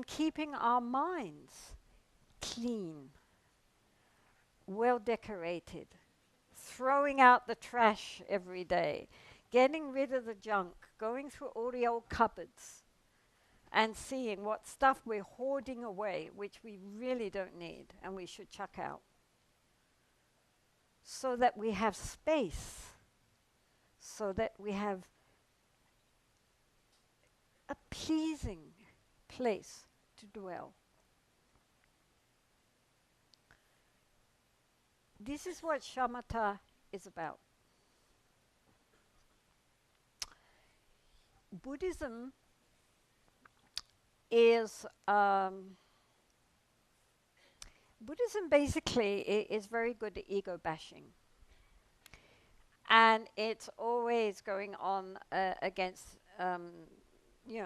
keeping our minds clean, well decorated, throwing out the trash every day, getting rid of the junk, going through all the old cupboards and seeing what stuff we're hoarding away, which we really don't need and we should chuck out, so that we have space, so that we have a pleasing place to dwell. This is what shamatha is about. Buddhism is Buddhism basically is very good at ego bashing, and it's always going on against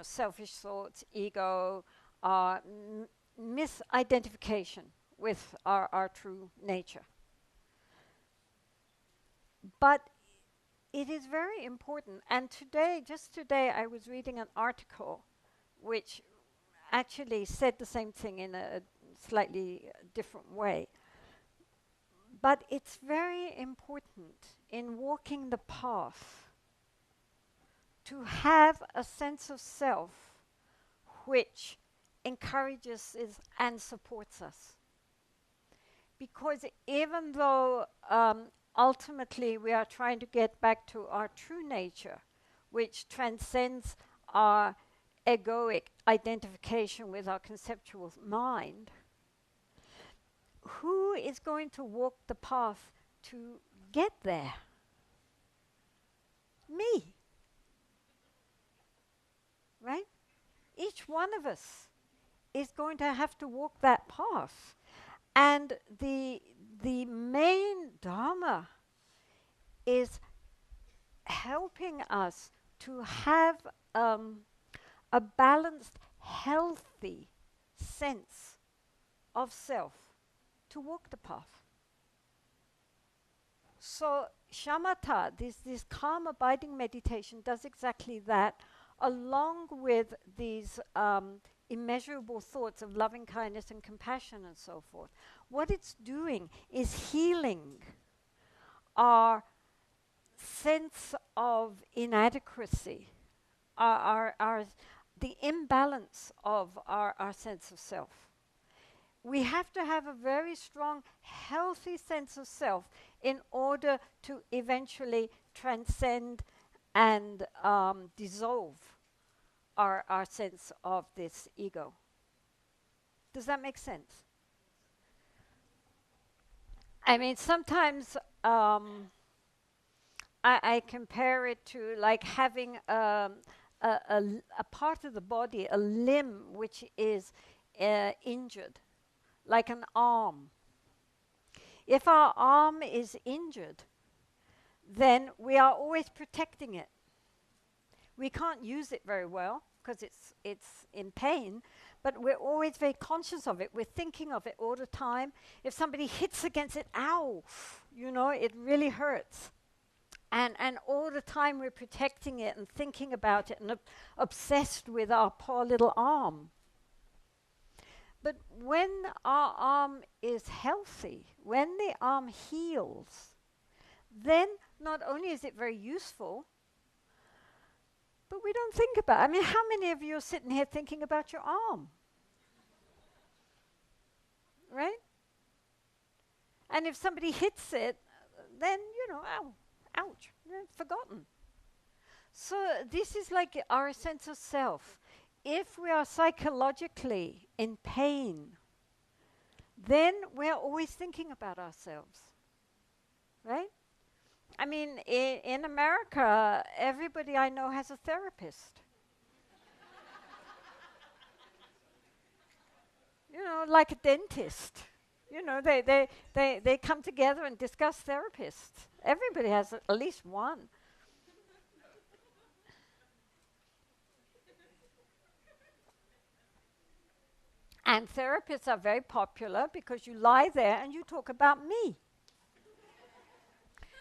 selfish thoughts, ego, misidentification with our true nature. But it is very important, and just today I was reading an article which actually said the same thing in a slightly different way. But it's very important in walking the path to have a sense of self which encourages and supports us. Because even though ultimately we are trying to get back to our true nature, which transcends our egoic identification with our conceptual mind, who is going to walk the path to get there? Me. Right? Each one of us is going to have to walk that path. And the main Dharma is helping us to have a balanced, healthy sense of self to walk the path. So shamatha, this calm abiding meditation, does exactly that, along with these immeasurable thoughts of loving kindness and compassion and so forth. What it's doing is healing our sense of inadequacy, the imbalance of our sense of self. We have to have a very strong, healthy sense of self in order to eventually transcend and dissolve our sense of this ego. Does that make sense? I mean, sometimes I compare it to like having a part of the body, a limb which is injured, like an arm. If our arm is injured, then we are always protecting it. We can't use it very well because it's in pain, but we're always very conscious of it. We're thinking of it all the time. If somebody hits against it, ow, it really hurts. And all the time we're protecting it and thinking about it and obsessed with our poor little arm. But when our arm is healthy, when the arm heals, then not only is it very useful, but we don't think about it. I mean, how many of you are sitting here thinking about your arm? Right? And if somebody hits it, then, ow, ouch, forgotten. So this is like our sense of self. If we are psychologically in pain, then we're always thinking about ourselves. Right? I mean, in America, everybody I know has a therapist. Like a dentist. They come together and discuss therapists. Everybody has at least one. And therapists are very popular because you lie there and you talk about me.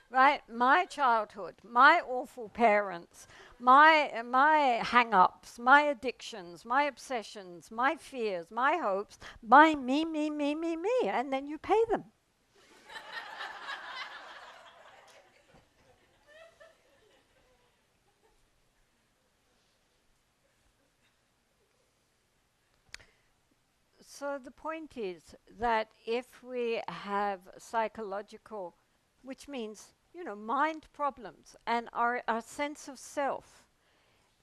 Right? My childhood, my awful parents, my hang-ups, my addictions, my obsessions, my fears, my hopes, by me, me, me, me, me, and then you pay them. So the point is that if we have psychological, which means, mind problems, and our sense of self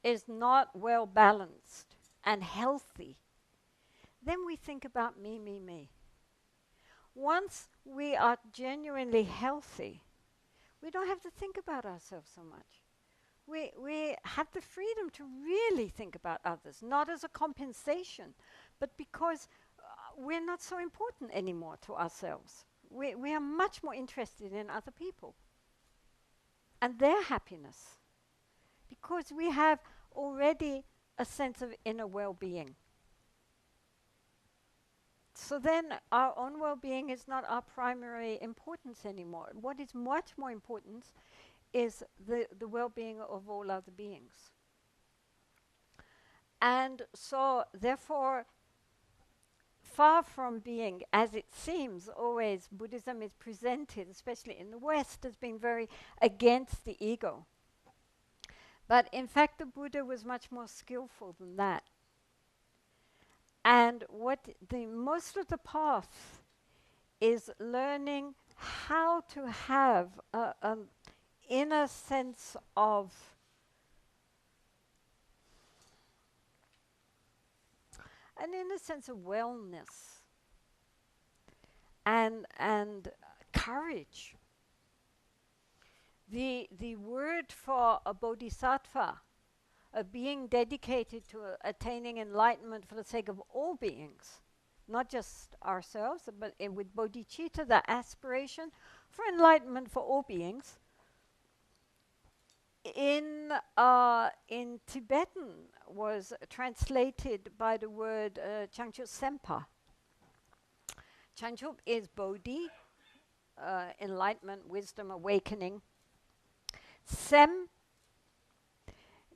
is not well balanced and healthy, then we think about me, me, me. Once we are genuinely healthy, we don't have to think about ourselves so much. We have the freedom to really think about others, not as a compensation, but because we're not so important anymore to ourselves. We are much more interested in other people and their happiness because we have already a sense of inner well-being. So then our own well-being is not our primary importance anymore. What is much more important is the well-being of all other beings. And so therefore, far from being, as it seems, always Buddhism is presented, especially in the West, as being very against the ego. But in fact, the Buddha was much more skillful than that. And what the most of the path is learning how to have an inner sense of wellness and courage. The word for a bodhisattva, a being dedicated to attaining enlightenment for the sake of all beings, not just ourselves, but with bodhicitta, the aspiration for enlightenment for all beings. In Tibetan was translated by the word Changchup Sempa. Changchup is Bodhi, enlightenment, wisdom, awakening. Sem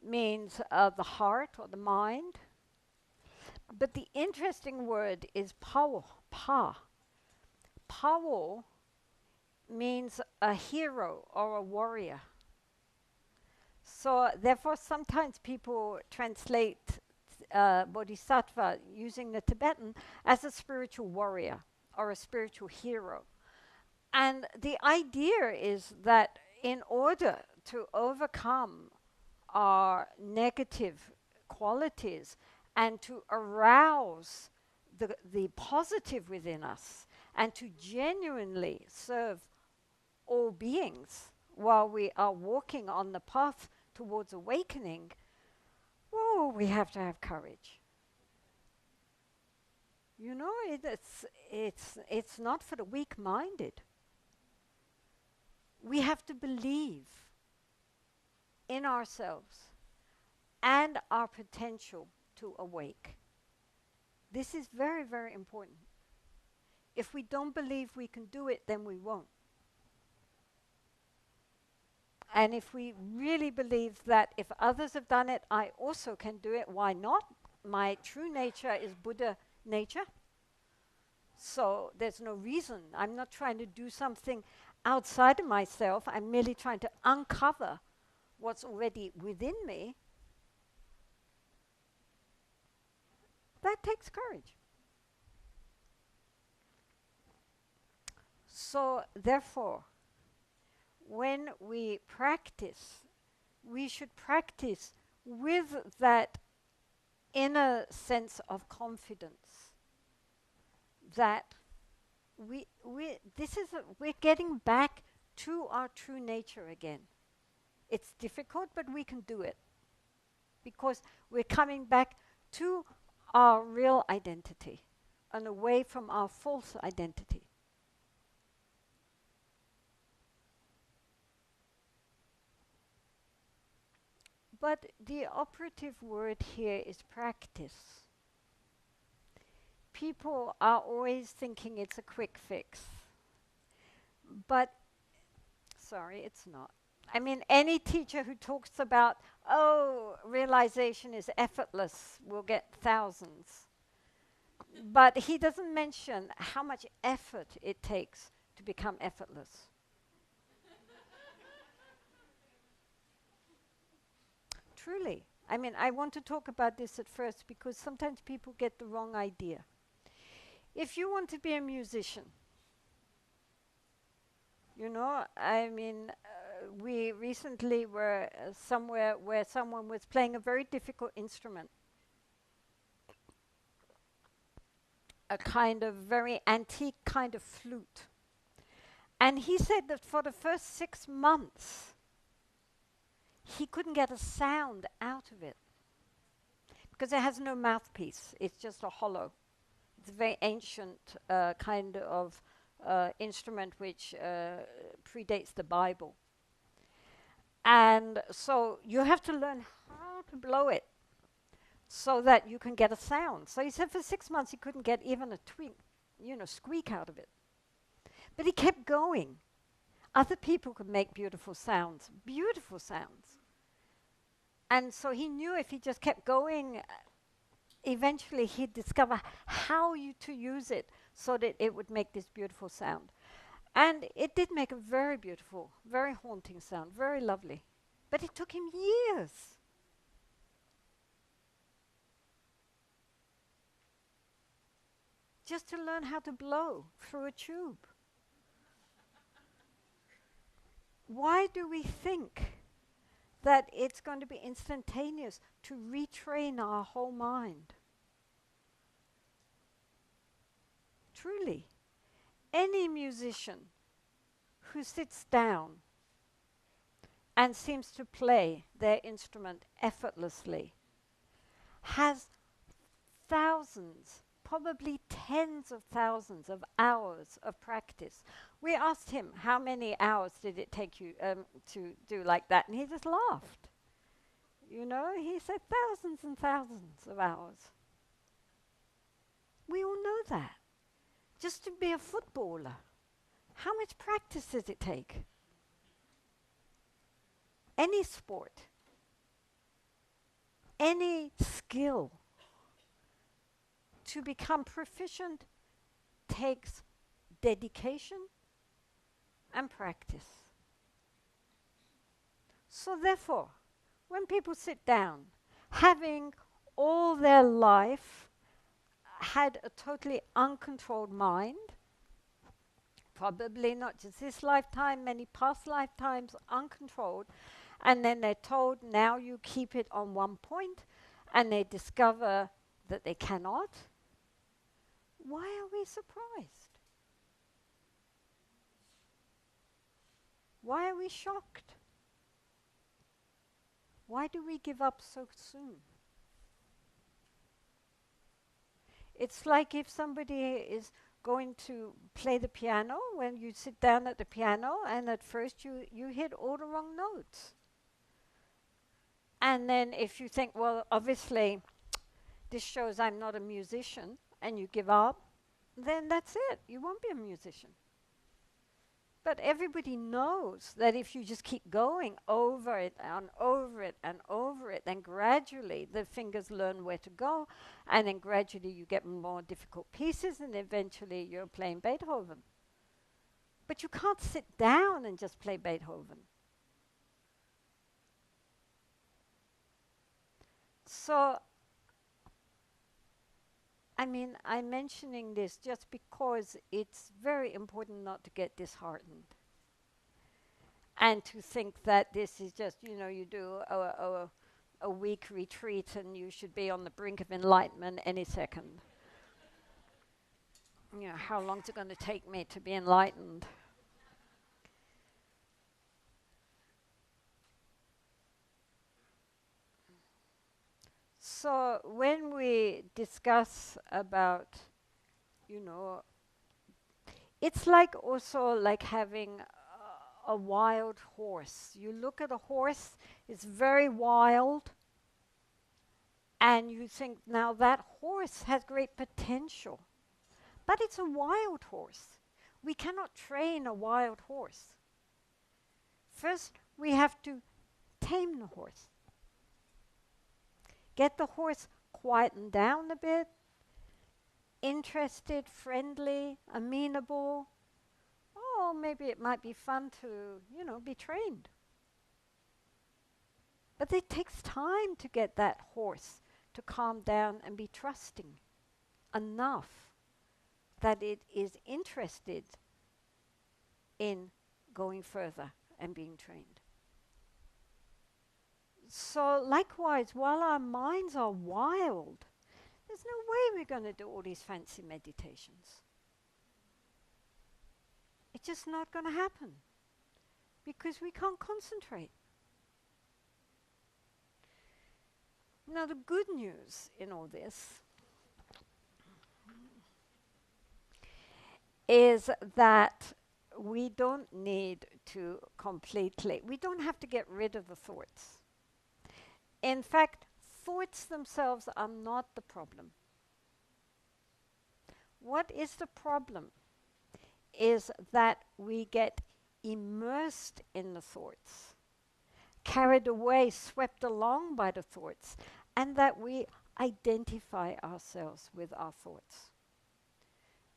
means the heart or the mind. But the interesting word is Pao, Pa. Pao means a hero or a warrior. So therefore sometimes people translate bodhisattva using the Tibetan as a spiritual warrior or a spiritual hero. And the idea is that in order to overcome our negative qualities and to arouse the positive within us and to genuinely serve all beings while we are walking on the path towards awakening, we have to have courage. It's not for the weak-minded. We have to believe in ourselves and our potential to awake. This is very, very important. If we don't believe we can do it, then we won't. And if we really believe that if others have done it, I also can do it, why not? My true nature is Buddha nature. So there's no reason. I'm not trying to do something outside of myself. I'm merely trying to uncover what's already within me. That takes courage. So therefore, when we practice, we should practice with that inner sense of confidence that we're getting back to our true nature again. It's difficult, but we can do it because we're coming back to our real identity and away from our false identity. But the operative word here is practice. People are always thinking it's a quick fix. But, sorry, it's not. I mean, any teacher who talks about, oh, realization is effortless will get thousands. But he doesn't mention how much effort it takes to become effortless. Truly. I mean, I want to talk about this at first because sometimes people get the wrong idea. If you want to be a musician, you know, I mean, we recently were somewhere where someone was playing a very difficult instrument, a kind of very antique kind of flute. And he said that for the first 6 months, he couldn't get a sound out of it because it has no mouthpiece. It's just a hollow. It's a very ancient kind of instrument which predates the Bible. And so you have to learn how to blow it so that you can get a sound. So he said for 6 months he couldn't get even a tweak, squeak out of it. But he kept going. Other people could make beautiful sounds. And so he knew if he just kept going, eventually he'd discover how to use it so that it would make this beautiful sound. And it did make a very beautiful, very haunting sound, very lovely. But it took him years. Just to learn how to blow through a tube. Why do we think that it's going to be instantaneous to retrain our whole mind? Truly, any musician who sits down and seems to play their instrument effortlessly has thousands, probably tens of thousands of hours of practice. We asked him, how many hours did it take you to do like that? And he just laughed. He said thousands and thousands of hours. We all know that. Just to be a footballer, how much practice does it take? Any sport, any skill, to become proficient takes dedication and practice. So therefore, when people sit down, having all their life had a totally uncontrolled mind, probably not just this lifetime, many past lifetimes, uncontrolled, and then they're told, now you keep it on one point, and they discover that they cannot. Why are we surprised? Why are we shocked? Why do we give up so soon? It's like if somebody is going to play the piano, when you sit down at the piano and at first you hit all the wrong notes. And then if you think, well, obviously this shows I'm not a musician, and you give up, then that's it. You won't be a musician. But everybody knows that if you just keep going over it and over it and over it, then gradually the fingers learn where to go, and then gradually you get more difficult pieces, and eventually you're playing Beethoven. But you can't sit down and just play Beethoven. So, I mean, I'm mentioning this just because it's very important not to get disheartened and to think that this is just, you do a week retreat and you should be on the brink of enlightenment any second. How long is it going to take me to be enlightened? So when we discuss about, it's like also like having a wild horse. You look at a horse, it's very wild, and you think, now that horse has great potential. But it's a wild horse. We cannot train a wild horse. First, we have to tame the horse. Get the horse quietened down a bit, interested, friendly, amenable. Oh, maybe it might be fun to, be trained. But it takes time to get that horse to calm down and be trusting enough that it is interested in going further and being trained. So likewise, while our minds are wild, there's no way we're going to do all these fancy meditations. It's just not going to happen because we can't concentrate. Now the good news in all this is that we don't need to we don't have to get rid of the thoughts. In fact, thoughts themselves are not the problem. What is the problem is that we get immersed in the thoughts, carried away, swept along by the thoughts, and that we identify ourselves with our thoughts.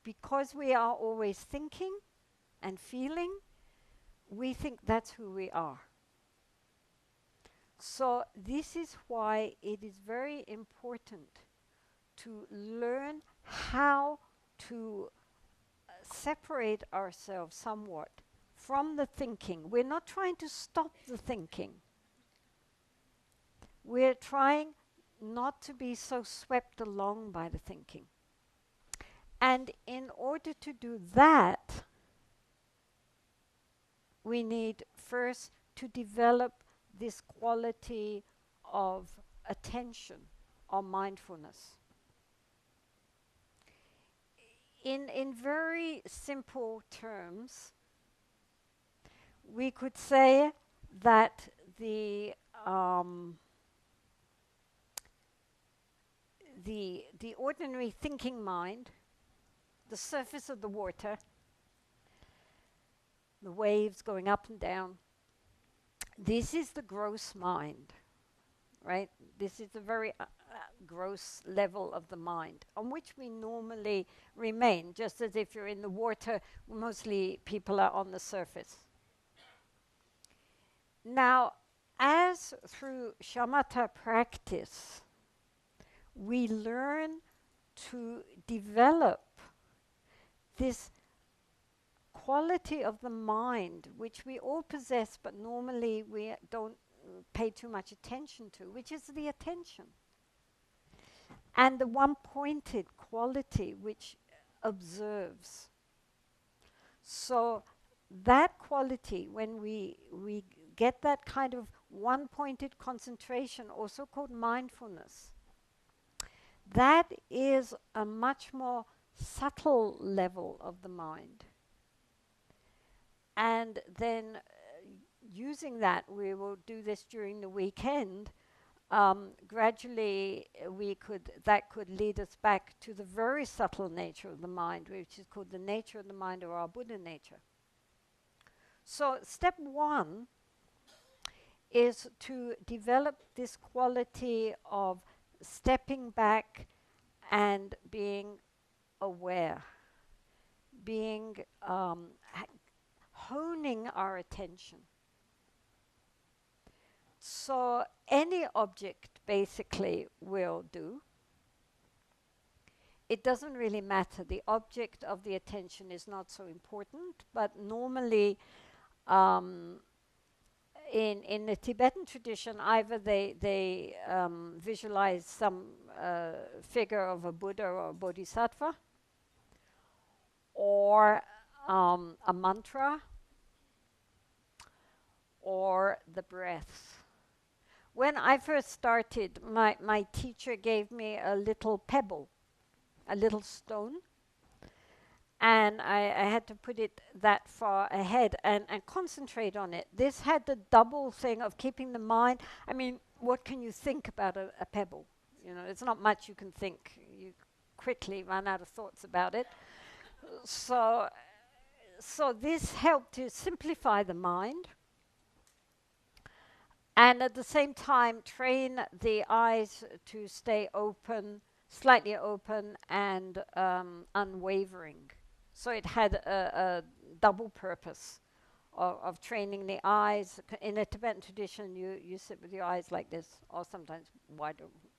Because we are always thinking and feeling, we think that's who we are. So this is why it is very important to learn how to separate ourselves somewhat from the thinking. We're not trying to stop the thinking. We're trying not to be so swept along by the thinking. And in order to do that, we need first to develop this quality of attention or mindfulness. In very simple terms, we could say that the ordinary thinking mind, the surface of the water, the waves going up and down, this is the gross mind, right? This is a very gross level of the mind on which we normally remain, just as if you're in the water, mostly people are on the surface. Now, as through shamatha practice, we learn to develop this quality of the mind, which we all possess, but normally we don't pay too much attention to, which is the attention. And the one-pointed quality which observes. So that quality, when we get that kind of one-pointed concentration, also called mindfulness, that is a much more subtle level of the mind. And then using that, we will do this during the weekend, gradually that could lead us back to the very subtle nature of the mind, which is called the nature of the mind, or our Buddha nature. So step one is to develop this quality of stepping back and being aware, being honing our attention. So any object basically will do. It doesn't really matter. The object of the attention is not so important, but normally in the Tibetan tradition, either they visualize some figure of a Buddha or a Bodhisattva, or a mantra, or the breath. When I first started, my teacher gave me a little pebble, a little stone, and I had to put it that far ahead and concentrate on it. This had the double thing of keeping the mind. I mean, what can you think about a pebble? It's not much you can think. You quickly run out of thoughts about it. So this helped to simplify the mind. And at the same time, train the eyes to stay open, slightly open, and unwavering. So it had a double purpose of training the eyes. In a Tibetan tradition, you sit with your eyes like this, or sometimes wide open,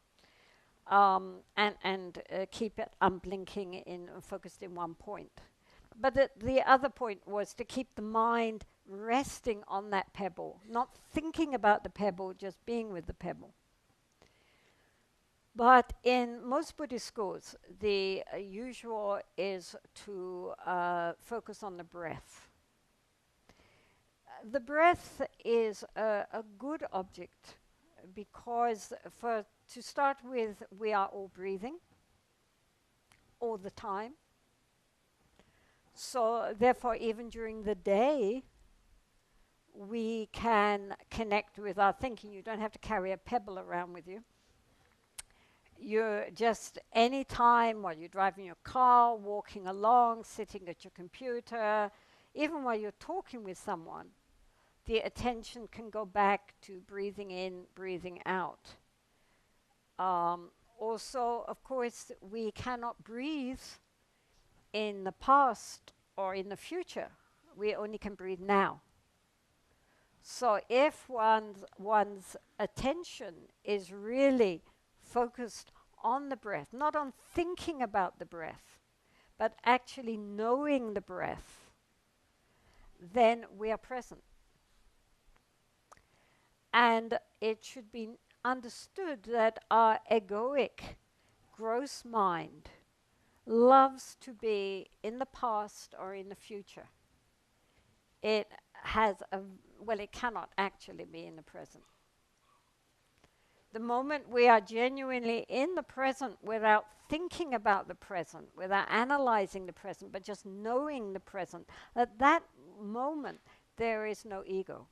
and keep it unblinking in focused in one point. But the other point was to keep the mind resting on that pebble, not thinking about the pebble, just being with the pebble. But in most Buddhist schools, the usual is to focus on the breath. The breath is a good object because, to start with, we are all breathing all the time. So therefore, even during the day, we can connect with our thinking. You don't have to carry a pebble around with you. You're just any time while you're driving your car, walking along, sitting at your computer, even while you're talking with someone, the attention can go back to breathing in, breathing out. Also, of course, we cannot breathe in the past or in the future. We only can breathe now. So if one's attention is really focused on the breath, not on thinking about the breath, but actually knowing the breath, then we are present. And it should be understood that our egoic, gross mind loves to be in the past or in the future. It has it cannot actually be in the present. The moment we are genuinely in the present without thinking about the present, without analyzing the present, but just knowing the present, at that moment there is no ego.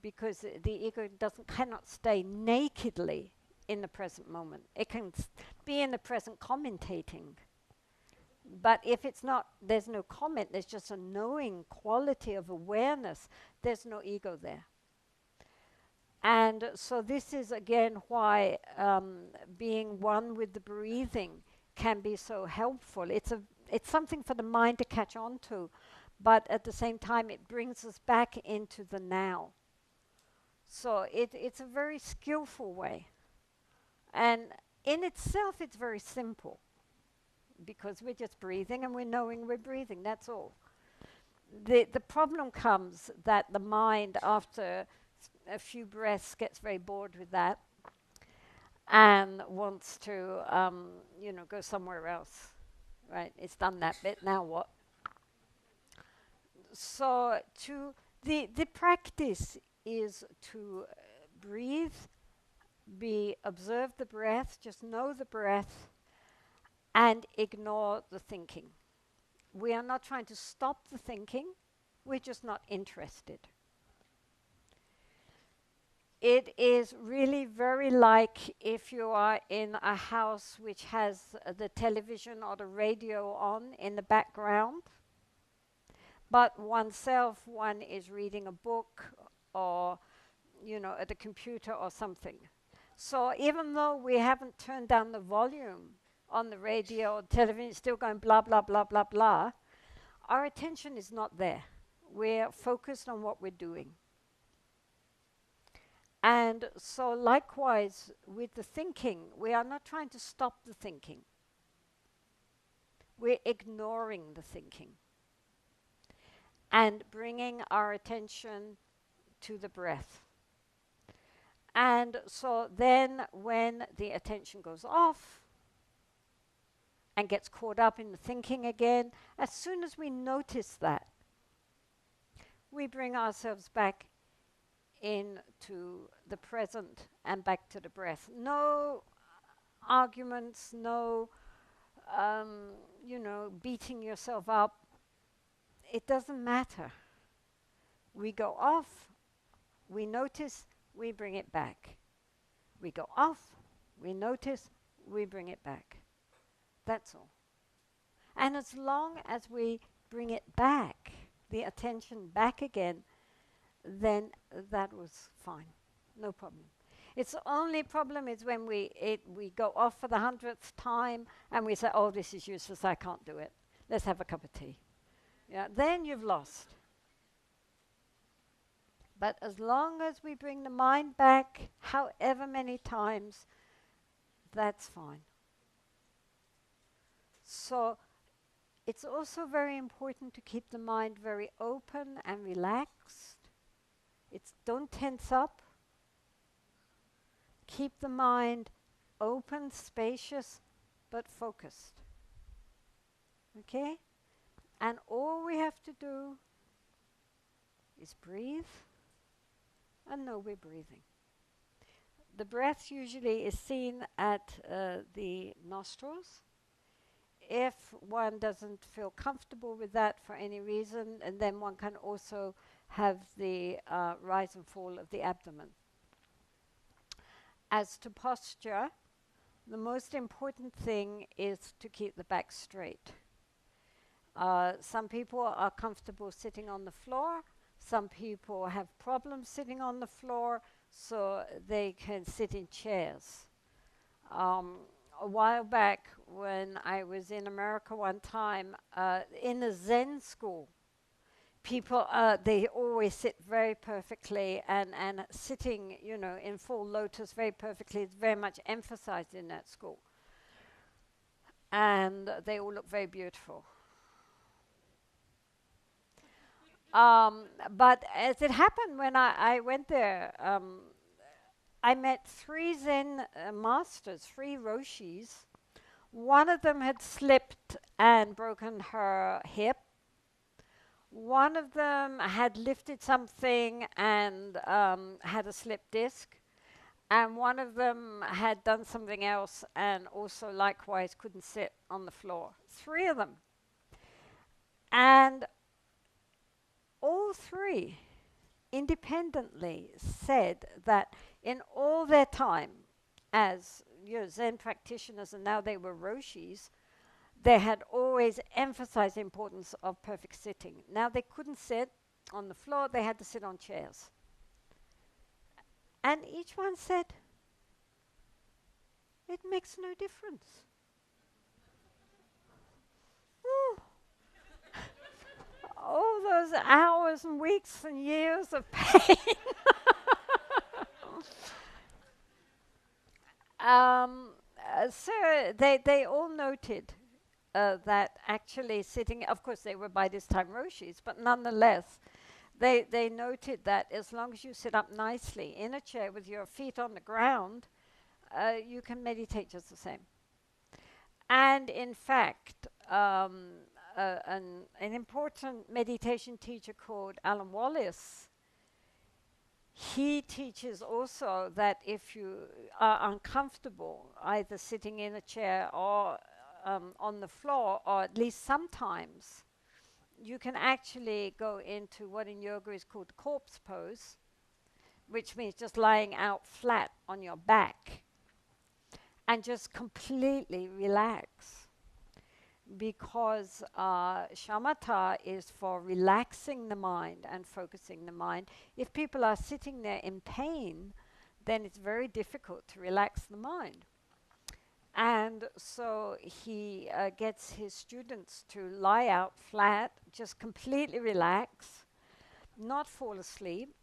Because the ego cannot stay nakedly in the present moment. It can be in the present commentating. But if it's not, there's no comment, there's just a knowing quality of awareness, there's no ego there. And so this is again why being one with the breathing can be so helpful. It's something for the mind to catch on to, but at the same time it brings us back into the now. So it's a very skillful way. And in itself it's very simple, because we're just breathing and we're knowing we're breathing, that's all. The problem comes that the mind, after a few breaths, gets very bored with that and wants to, go somewhere else. Right? It's done that bit, now what? So the practice is to breathe, observe the breath, just know the breath, and ignore the thinking. We are not trying to stop the thinking, we're just not interested. It is really very like if you are in a house which has the television or the radio on in the background, but one is reading a book or, at the computer or something. So even though we haven't turned down the volume on the radio or television, it's still going blah, blah, blah, blah, blah, our attention is not there. We're focused on what we're doing. And so likewise with the thinking, we are not trying to stop the thinking. We're ignoring the thinking and bringing our attention to the breath. And so then when the attention goes off and gets caught up in the thinking again, as soon as we notice that, we bring ourselves back into the present and back to the breath. No arguments, no, beating yourself up. It doesn't matter. We go off, we notice, we bring it back. We go off, we notice, we bring it back. That's all. And as long as we bring it back, the attention back again, then that was fine. No problem. It's the only problem is when we go off for the 100th time and we say, oh, this is useless, I can't do it. Let's have a cup of tea. Yeah, then you've lost. But as long as we bring the mind back, however many times, that's fine. So it's also very important to keep the mind very open and relaxed. Don't tense up. Keep the mind open, spacious, but focused. Okay? And all we have to do is breathe and know we're breathing. The breath usually is seen at the nostrils. If one doesn't feel comfortable with that for any reason, and then one can also have the rise and fall of the abdomen. As to posture, the most important thing is to keep the back straight. Some people are comfortable sitting on the floor. Some people have problems sitting on the floor, so they can sit in chairs. A while back, when I was in America one time, in a Zen school, people, they always sit very perfectly, and sitting, in full lotus very perfectly is very much emphasized in that school. And they all look very beautiful. But as it happened when I went there, I met 3 Zen masters, 3 Roshis. One of them had slipped and broken her hip. One of them had lifted something and had a slip disc. And one of them had done something else and also likewise couldn't sit on the floor. 3 of them. And all 3 independently said that in all their time as Zen practitioners, and now they were Roshis, they had always emphasized the importance of perfect sitting. Now they couldn't sit on the floor, they had to sit on chairs. And each one said, it makes no difference. All those hours and weeks and years of pain. So they all noted that actually sitting, of course they were by this time Roshis, but nonetheless, they noted that as long as you sit up nicely in a chair with your feet on the ground, you can meditate just the same. And in fact, an important meditation teacher called Alan Wallace, he teaches also that if you are uncomfortable, either sitting in a chair or on the floor, or at least sometimes, you can actually go into what in yoga is called the corpse pose, which means just lying out flat on your back and just completely relax. Because SHAMATA is for relaxing the mind and focusing the mind. If people are sitting there in pain, then it's very difficult to relax the mind. And so he gets his students to lie out flat, just completely relax, not fall asleep,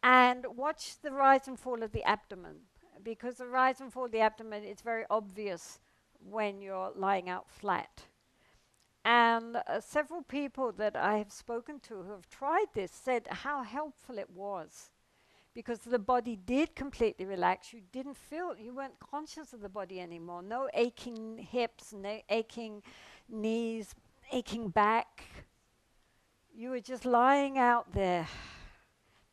and watch the rise and fall of the abdomen. Because the rise and fall of the abdomen is very obvious when you're lying out flat. And several people that I have spoken to who have tried this said how helpful it was, because the body did completely relax. You didn't feel, you weren't conscious of the body anymore. No aching hips, no aching knees, aching back. You were just lying out there.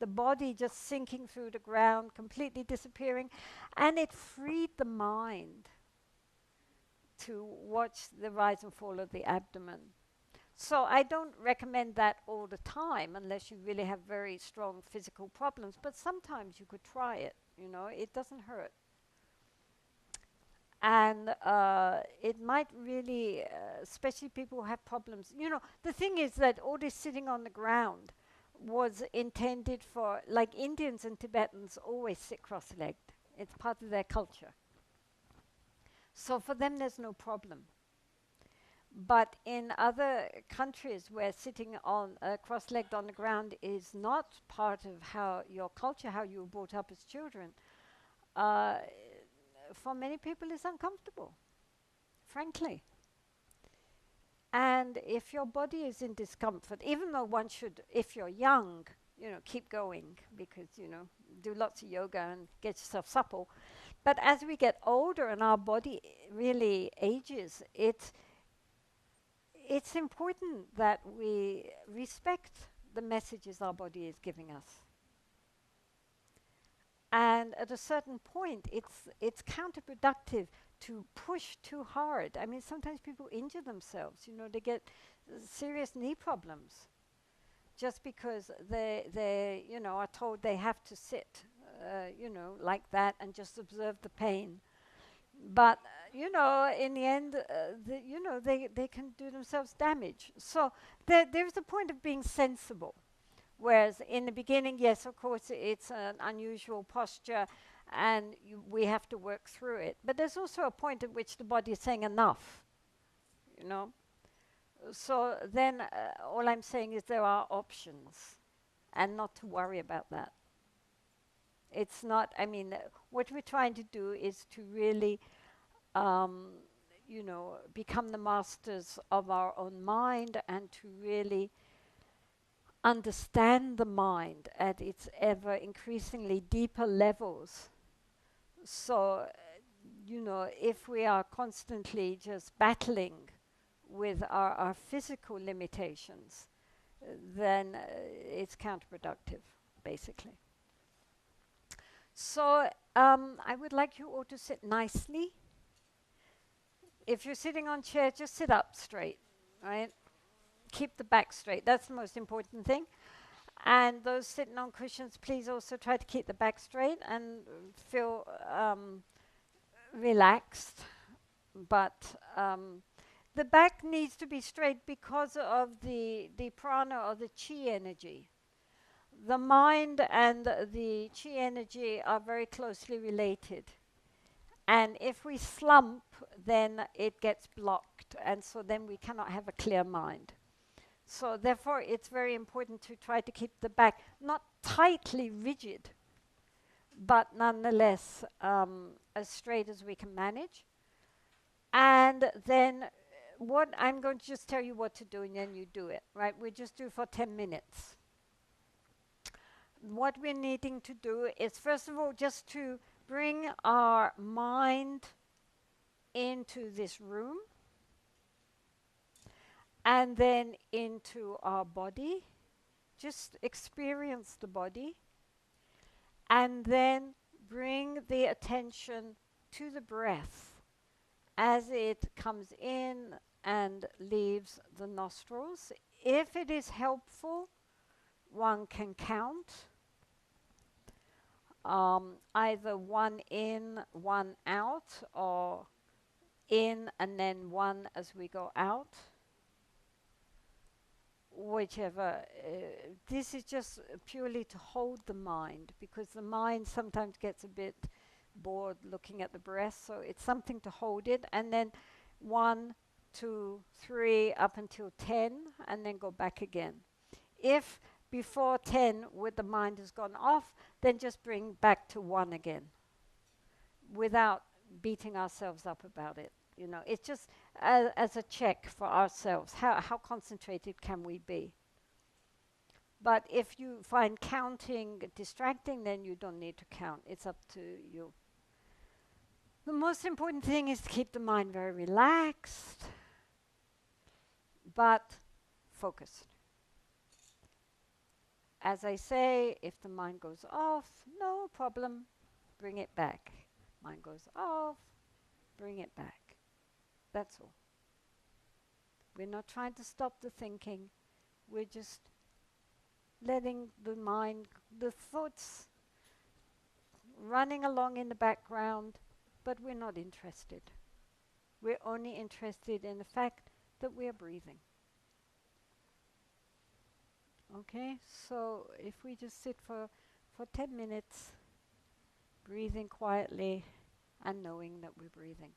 The body just sinking through the ground, completely disappearing, and it freed the mind to watch the rise and fall of the abdomen. So I don't recommend that all the time unless you really have very strong physical problems, but sometimes you could try it, it doesn't hurt. And And it might really, especially people who have problems. You know, the thing is that all this sitting on the ground was intended for, like Indians and Tibetans always sit cross-legged. It's part of their culture. So for them, there's no problem. But in other countries where sitting on cross-legged on the ground is not part of how your culture, how you were brought up as children, uh, for many people it's uncomfortable, frankly. And if your body is in discomfort, even though one should, if you're young, you know, keep going because, you know, do lots of yoga and get yourself supple. But as we get older and our body really ages, it's important that we respect the messages our body is giving us. And at a certain point, it's counterproductive to push too hard. I mean, sometimes people injure themselves. You know, they get serious knee problems just because they you know are told they have to sit, you know, like that and just observe the pain. But you know, in the end, you know, they can do themselves damage. So there's a point of being sensible. Whereas in the beginning, yes, of course, it's an unusual posture and we have to work through it. But there's also a point at which the body is saying enough, you know. So then all I'm saying is there are options and not to worry about that. It's not, I mean, what we're trying to do is to really, um, you know, become the masters of our own mind and to really understand the mind at its ever increasingly deeper levels. So, you know, if we are constantly just battling with our physical limitations, then it's counterproductive, basically. So, I would like you all to sit nicely. If you're sitting on chair, just sit up straight, right? Keep the back straight. That's the most important thing. And those sitting on cushions, please also try to keep the back straight and feel relaxed. But the back needs to be straight because of the prana or the chi energy. The mind and the chi energy are very closely related. And if we slump, then it gets blocked. And so then we cannot have a clear mind. So therefore, it's very important to try to keep the back not tightly rigid, but nonetheless as straight as we can manage. And then what I'm going to just tell you what to do, and then you do it, right? We just do for 10 minutes. What we're needing to do is, first of all, just to bring our mind into this room and then into our body. Just experience the body and then bring the attention to the breath as it comes in and leaves the nostrils. If it is helpful, one can count. Either one in, one out, or in and then one as we go out. Whichever. This is just purely to hold the mind, because the mind sometimes gets a bit bored looking at the breath, so it's something to hold it. And then 1, 2, 3, up until 10, and then go back again. If before 10 with the mind has gone off, then just bring back to 1 again without beating ourselves up about it. You know, it's just as a check for ourselves. How concentrated can we be? But if you find counting distracting, then you don't need to count. It's up to you. The most important thing is to keep the mind very relaxed, but focused. As I say, if the mind goes off, no problem, bring it back. Mind goes off, bring it back. That's all. We're not trying to stop the thinking. We're just letting the mind, the thoughts running along in the background, but we're not interested. We're only interested in the fact that we are breathing. Okay, so if we just sit for 10 minutes, breathing quietly and knowing that we're breathing.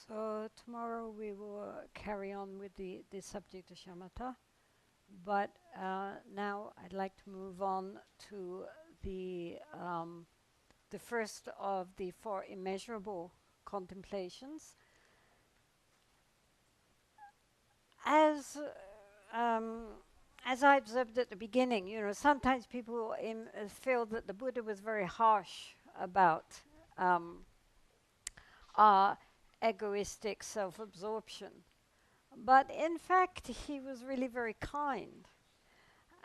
So tomorrow we will carry on with the subject of shamatha, but now I'd like to move on to the first of the four immeasurable contemplations. As as I observed at the beginning, sometimes people feel that the Buddha was very harsh about our egoistic self-absorption. But in fact, he was really very kind.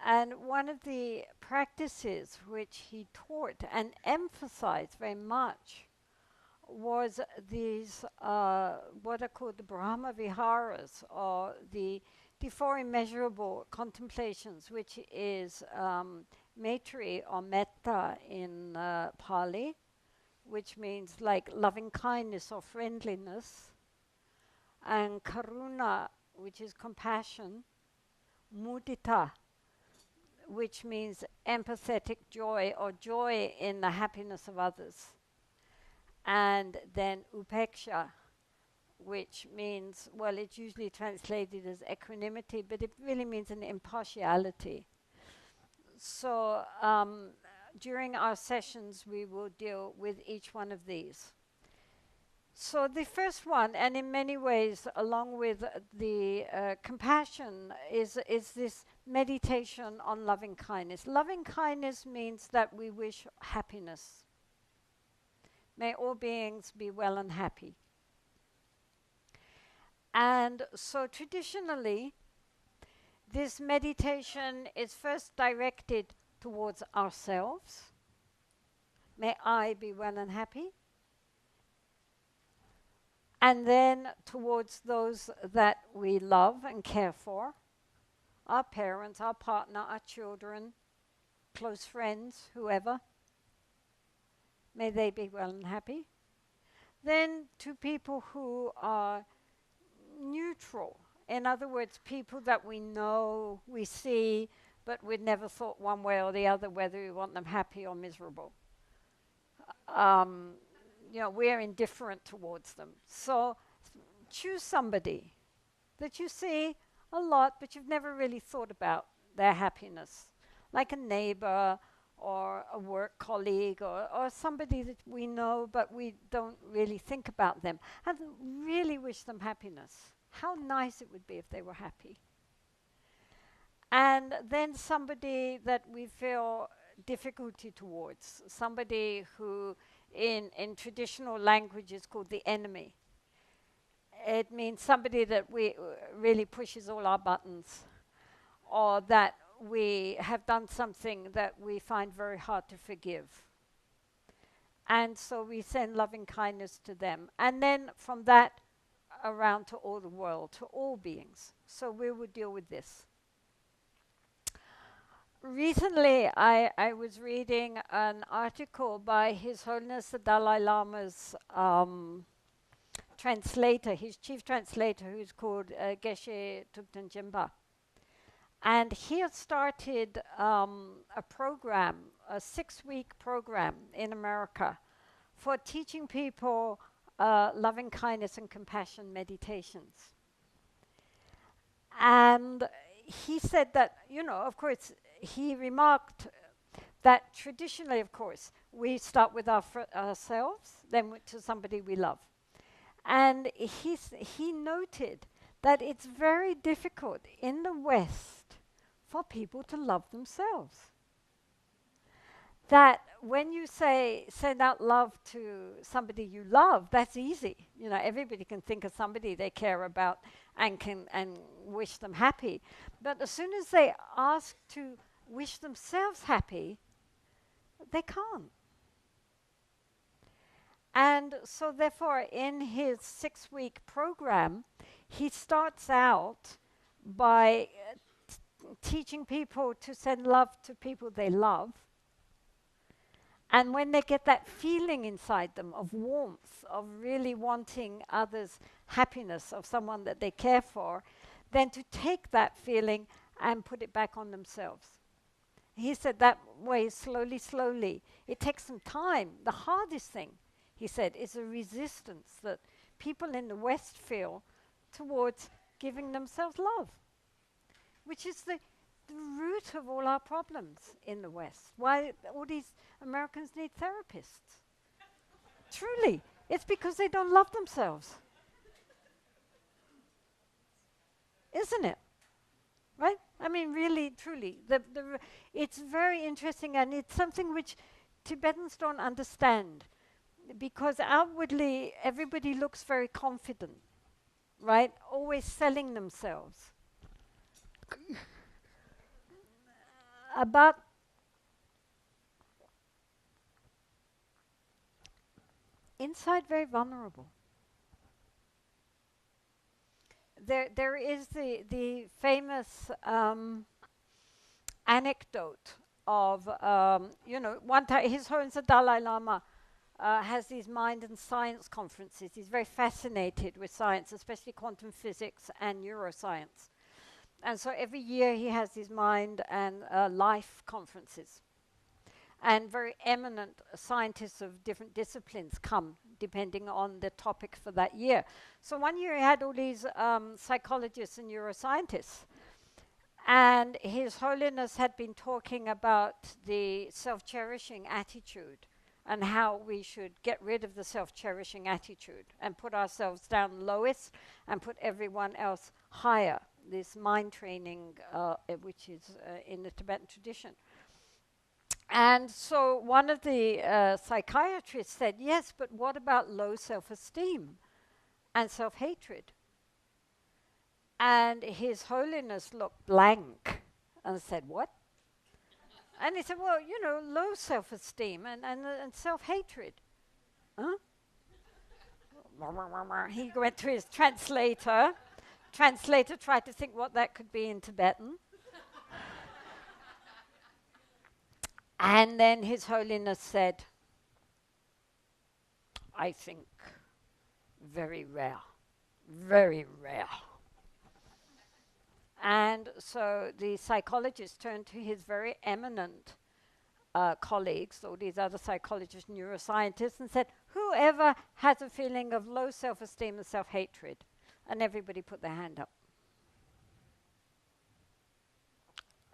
And one of the practices which he taught and emphasized very much was these, what are called the Brahma Viharas, or the four immeasurable contemplations, which is Maitri or Metta in Pali, which means like loving kindness or friendliness, and Karuna, which is compassion, Mudita, which means empathetic joy or joy in the happiness of others, and then Upeksha, which means, well, it's usually translated as equanimity, but it really means an impartiality. So during our sessions, we will deal with each one of these. So the first one, and in many ways, along with the compassion, is this meditation on loving kindness. Loving kindness means that we wish happiness. May all beings be well and happy. And so traditionally, this meditation is first directed towards ourselves. May I be well and happy. And then towards those that we love and care for, our parents, our partner, our children, close friends, whoever. May they be well and happy. Then to people who are neutral. In other words, people that we know, we see, but we'd never thought one way or the other whether we want them happy or miserable. We're indifferent towards them. So choose somebody that you see a lot, but you've never really thought about their happiness, like a neighbor or a work colleague or somebody that we know, but we don't really think about them and really wish them happiness. How nice it would be if they were happy. And then somebody that we feel difficulty towards, somebody who in traditional language is called the enemy. It means somebody that we really pushes all our buttons, or that we have done something that we find very hard to forgive. And so we send loving kindness to them. And then from that around to all the world, to all beings. So we will deal with this. Recently, I was reading an article by His Holiness the Dalai Lama's translator, his chief translator, who's called Geshe Tugten Jimba. And he had started a program, a 6-week program in America for teaching people loving kindness and compassion meditations. And he said that, of course, he remarked that traditionally, of course, we start with ourselves, then to somebody we love. And he noted that it's very difficult in the West for people to love themselves. That when you send out love to somebody you love, that's easy. Everybody can think of somebody they care about and wish them happy. But as soon as they ask to wish themselves happy, they can't. And so therefore, in his 6-week program, he starts out by teaching people to send love to people they love. And when they get that feeling inside them of warmth, of really wanting others' happiness, of someone that they care for, then to take that feeling and put it back on themselves. He said that way, slowly, slowly. It takes some time. The hardest thing, he said, is the resistance that people in the West feel towards giving themselves love, which is the root of all our problems in the West. Why all these Americans need therapists. Truly, it's because they don't love themselves. Isn't it? Right? I mean, really, truly. It's very interesting, and it's something which Tibetans don't understand, because outwardly everybody looks very confident, right? Always selling themselves. But inside, very vulnerable. There is the famous anecdote of, one time His Holiness the Dalai Lama has these mind and science conferences. He's very fascinated with science, especially quantum physics and neuroscience. And so every year he has these mind and life conferences. And very eminent scientists of different disciplines come, depending on the topic for that year. So one year he had all these psychologists and neuroscientists. And His Holiness had been talking about the self-cherishing attitude and how we should get rid of the self-cherishing attitude and put ourselves down lowest and put everyone else higher. This mind training, which is in the Tibetan tradition. And so one of the psychiatrists said, yes, but what about low self-esteem and self-hatred? And His Holiness looked blank and said, what? And he said, well, low self-esteem and self-hatred. Huh? He went to his translator. Translator tried to think what that could be in Tibetan. And then His Holiness said, I think very rare, very rare. And so the psychologist turned to his very eminent colleagues, or these other psychologists, neuroscientists, and said, whoever has a feeling of low self-esteem and self-hatred? And everybody put their hand up.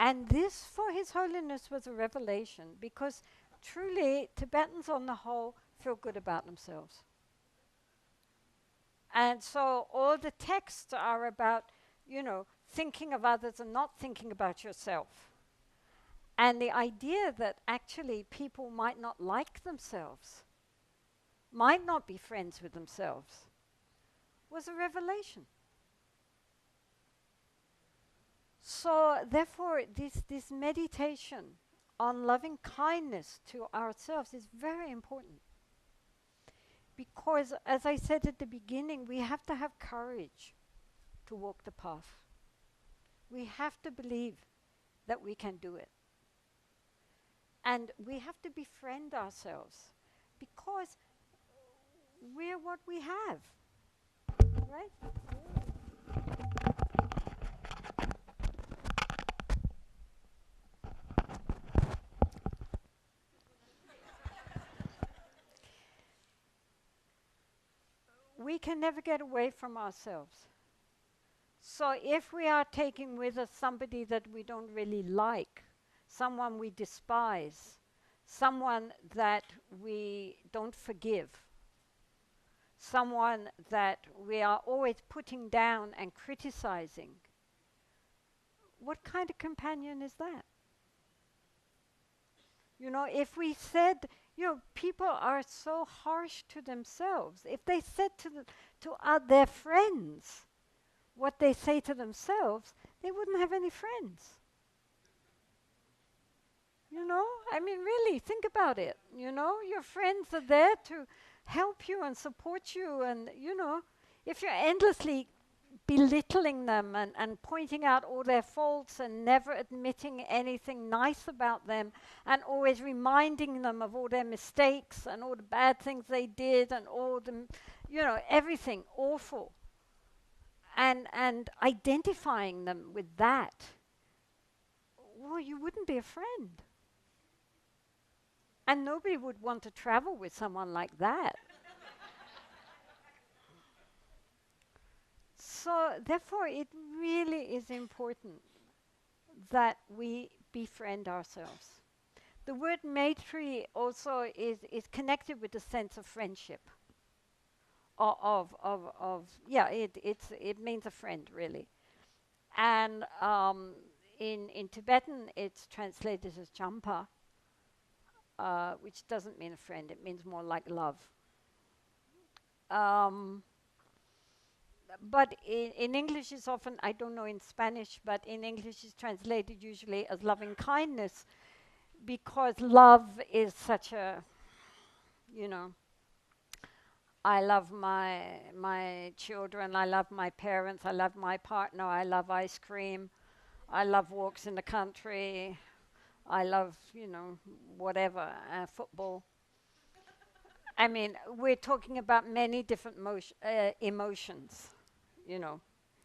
And this, for His Holiness, was a revelation, because truly Tibetans on the whole feel good about themselves. And so all the texts are about, thinking of others and not thinking about yourself. And the idea that actually people might not like themselves, might not be friends with themselves, was a revelation. So therefore, this meditation on loving kindness to ourselves is very important. Because, as I said at the beginning, we have to have courage to walk the path. We have to believe that we can do it. And we have to befriend ourselves, because we're what we have, right? We can never get away from ourselves. So if we are taking with us somebody that we don't really like, someone we despise, someone that we don't forgive, someone that we are always putting down and criticizing, what kind of companion is that? If we said, people are so harsh to themselves. If they said to their friends what they say to themselves, they wouldn't have any friends. I mean, really, think about it. Your friends are there to help you and support you, and, if you're endlessly belittling them and pointing out all their faults and never admitting anything nice about them and always reminding them of all their mistakes and all the bad things they did and all the, everything awful, and identifying them with that, well, you wouldn't be a friend. And nobody would want to travel with someone like that. So therefore, it really is important that we befriend ourselves. The word maitri also is connected with the sense of friendship. Yeah, it means a friend, really. And in Tibetan, it's translated as champa, which doesn't mean a friend, it means more like love. Um, but in English, it's often, I don't know in Spanish, but in English, it's translated usually as loving kindness because love is such a, you know, I love my children, I love my parents, I love my partner, I love ice cream, I love walks in the country, I love, whatever, football. I mean, we're talking about many different emotions, you know.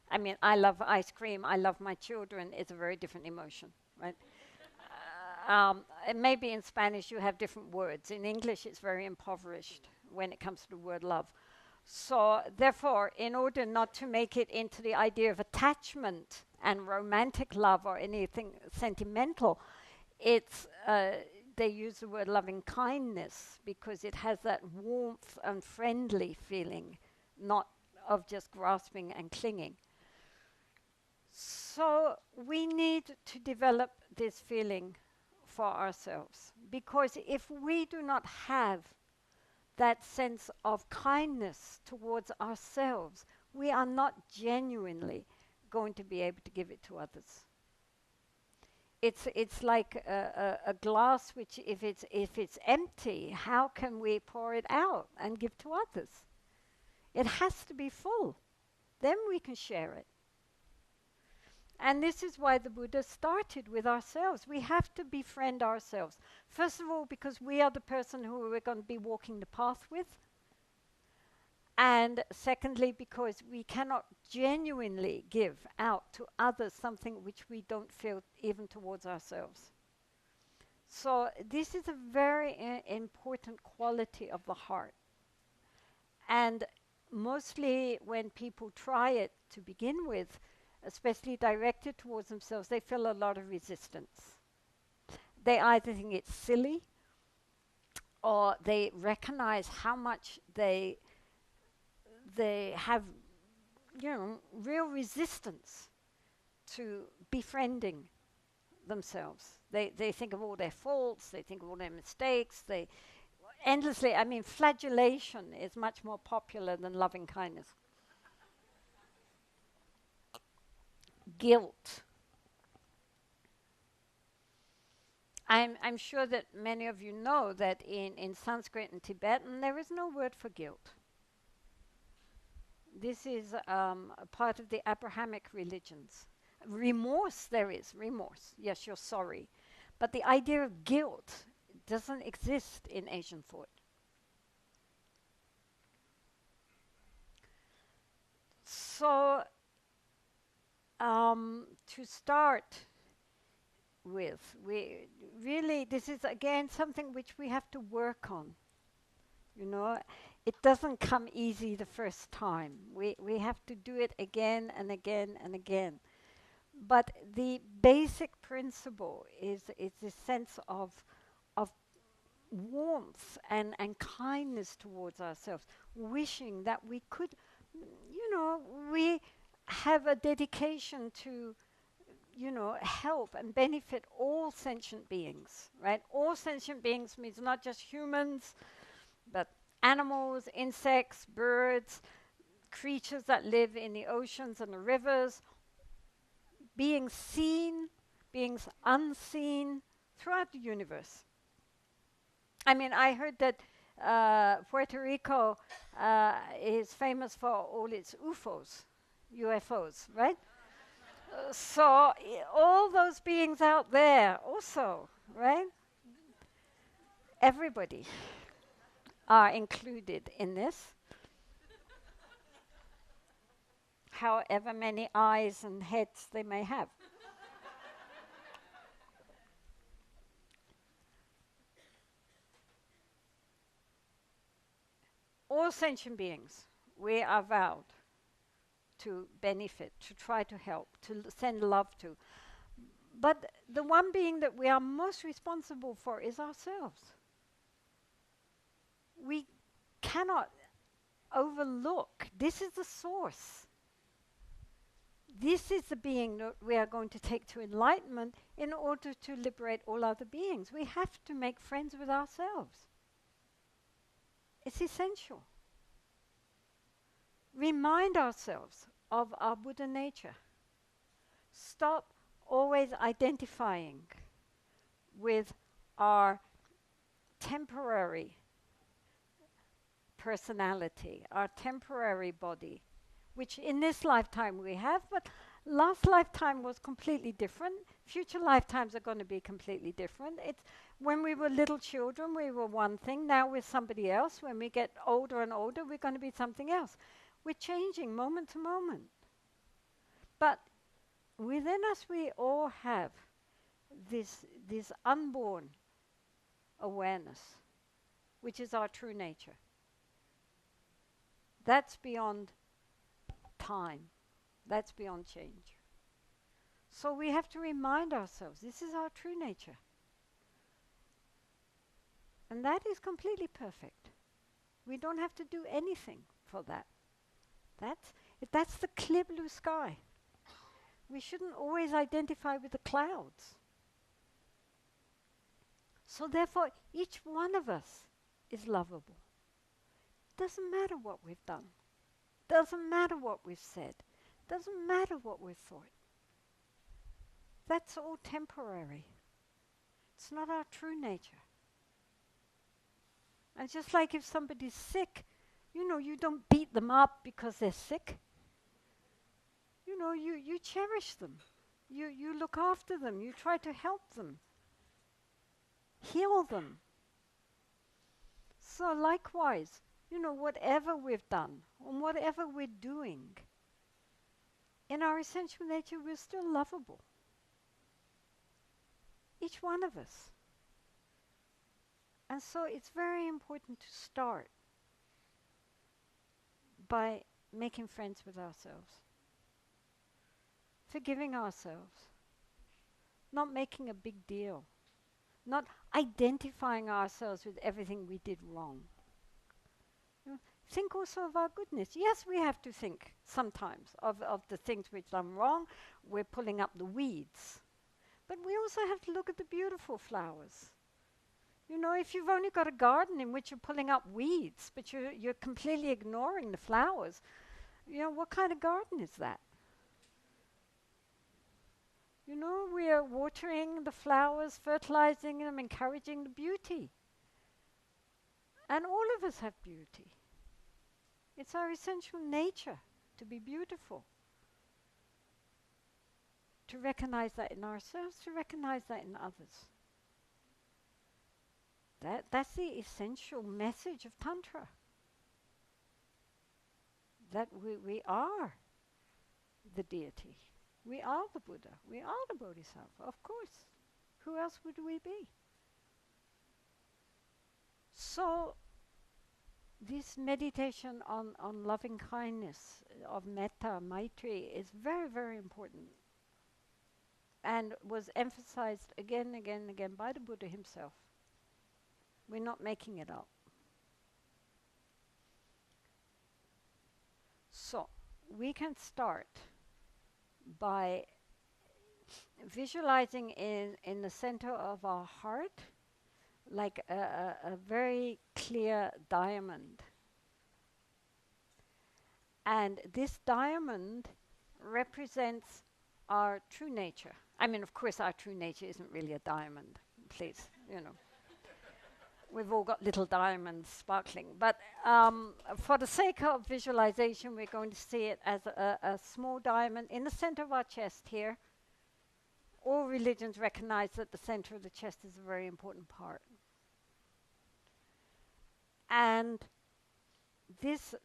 I mean, I love ice cream, I love my children, it's a very different emotion, right? And maybe in Spanish you have different words. In English, it's very impoverished when it comes to the word love. So, therefore, in order not to make it into the idea of attachment and romantic love or anything sentimental, it's they use the word loving kindness because it has that warmth and friendly feeling, not of just grasping and clinging. So we need to develop this feeling for ourselves because if we do not have that sense of kindness towards ourselves, we are not genuinely going to be able to give it to others. It's like a glass which if it's empty, how can we pour it out and give to others? It has to be full. Then we can share it. And this is why the Buddha started with ourselves. We have to befriend ourselves. First of all, because we are the person who we're going to be walking the path with. And secondly, because we cannot genuinely give out to others something which we don't feel even towards ourselves. So this is a very important quality of the heart. And mostly when people try it to begin with, especially directed towards themselves, they feel a lot of resistance. They either think it's silly or they recognize how much they have, real resistance to befriending themselves. They think of all their faults, they think of all their mistakes, they endlessly, I mean, flagellation is much more popular than loving kindness. Guilt. I'm sure that many of you know that in Sanskrit and Tibetan there is no word for guilt. This is a part of the Abrahamic religions. Remorse, there is remorse. Yes, you're sorry. But the idea of guilt doesn't exist in Asian thought. So, to start with, we really, this is again something which we have to work on. It doesn't come easy the first time. We have to do it again and again and again. But the basic principle is this sense of warmth and kindness towards ourselves, wishing that we could, we have a dedication to, help and benefit all sentient beings, right? All sentient beings means not just humans, but animals, insects, birds, creatures that live in the oceans and the rivers, beings seen, beings unseen throughout the universe. I mean, I heard that Puerto Rico is famous for all its UFOs, right? So all those beings out there also, right? Everybody are included in this. However many eyes and heads they may have. All sentient beings, we are vowed to benefit, to try to help, to send love to. But the one being that we are most responsible for is ourselves. We cannot overlook. This is the source. This is the being that we are going to take to enlightenment in order to liberate all other beings. We have to make friends with ourselves. It's essential. Remind ourselves of our Buddha nature. Stop always identifying with our temporary personality, our temporary body, which in this lifetime we have, but last lifetime was completely different. Future lifetimes are going to be completely different. It's when we were little children, we were one thing. Now we're somebody else. When we get older and older, we're going to be something else. We're changing moment to moment. But within us, we all have this unborn awareness, which is our true nature. That's beyond time. That's beyond change. So we have to remind ourselves, this is our true nature. And that is completely perfect. We don't have to do anything for that. That's the clear blue sky. We shouldn't always identify with the clouds. So therefore, each one of us is lovable. Doesn't matter what we've done. Doesn't matter what we've said. Doesn't matter what we've thought. That's all temporary. It's not our true nature. And just like if somebody's sick, you don't beat them up because they're sick. You cherish them. You look after them. You try to help them. Heal them. So likewise, whatever we've done, or whatever we're doing, in our essential nature, we're still lovable. Each one of us. And so it's very important to start by making friends with ourselves, forgiving ourselves, not making a big deal, not identifying ourselves with everything we did wrong. Think also of our goodness. Yes, we have to think sometimes of the things we've done wrong. We're pulling up the weeds. But we also have to look at the beautiful flowers. If you've only got a garden in which you're pulling up weeds, but you're completely ignoring the flowers, what kind of garden is that? We are watering the flowers, fertilizing them, encouraging the beauty. And all of us have beauty. It's our essential nature to be beautiful. To recognize that in ourselves, to recognize that in others. That's the essential message of Tantra. That we are the deity. We are the Buddha. We are the Bodhisattva, of course. Who else would we be? So, this meditation on loving kindness, of metta, maitri, is very, very important. And was emphasized again and again and again by the Buddha himself. We're not making it up. So, we can start by visualizing in the center of our heart like a very clear diamond. And this diamond represents our true nature. I mean, of course, our true nature isn't really a diamond. Please, We've all got little diamonds sparkling. But for the sake of visualization, we're going to see it as a small diamond in the center of our chest here. All religions recognize that the center of the chest is a very important part. And this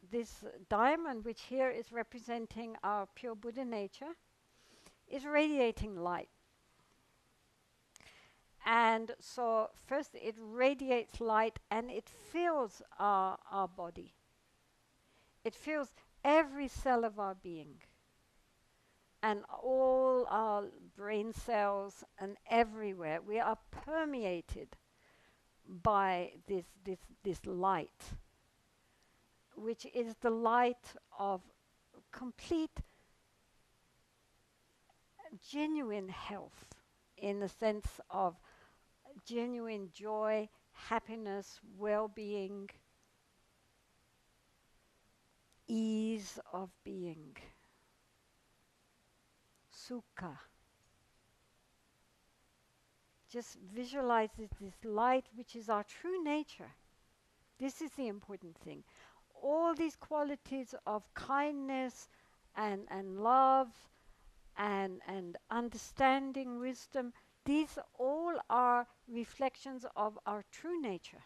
diamond, which here is representing our pure Buddha nature, is radiating light. And so first it radiates light and it fills our body. It fills every cell of our being and all our brain cells and everywhere. We are permeated by this light, which is the light of complete, genuine health, in the sense of genuine joy, happiness, well-being, ease of being, sukha. Just visualize this light, which is our true nature. This is the important thing. All these qualities of kindness and love and understanding, wisdom, these all are reflections of our true nature.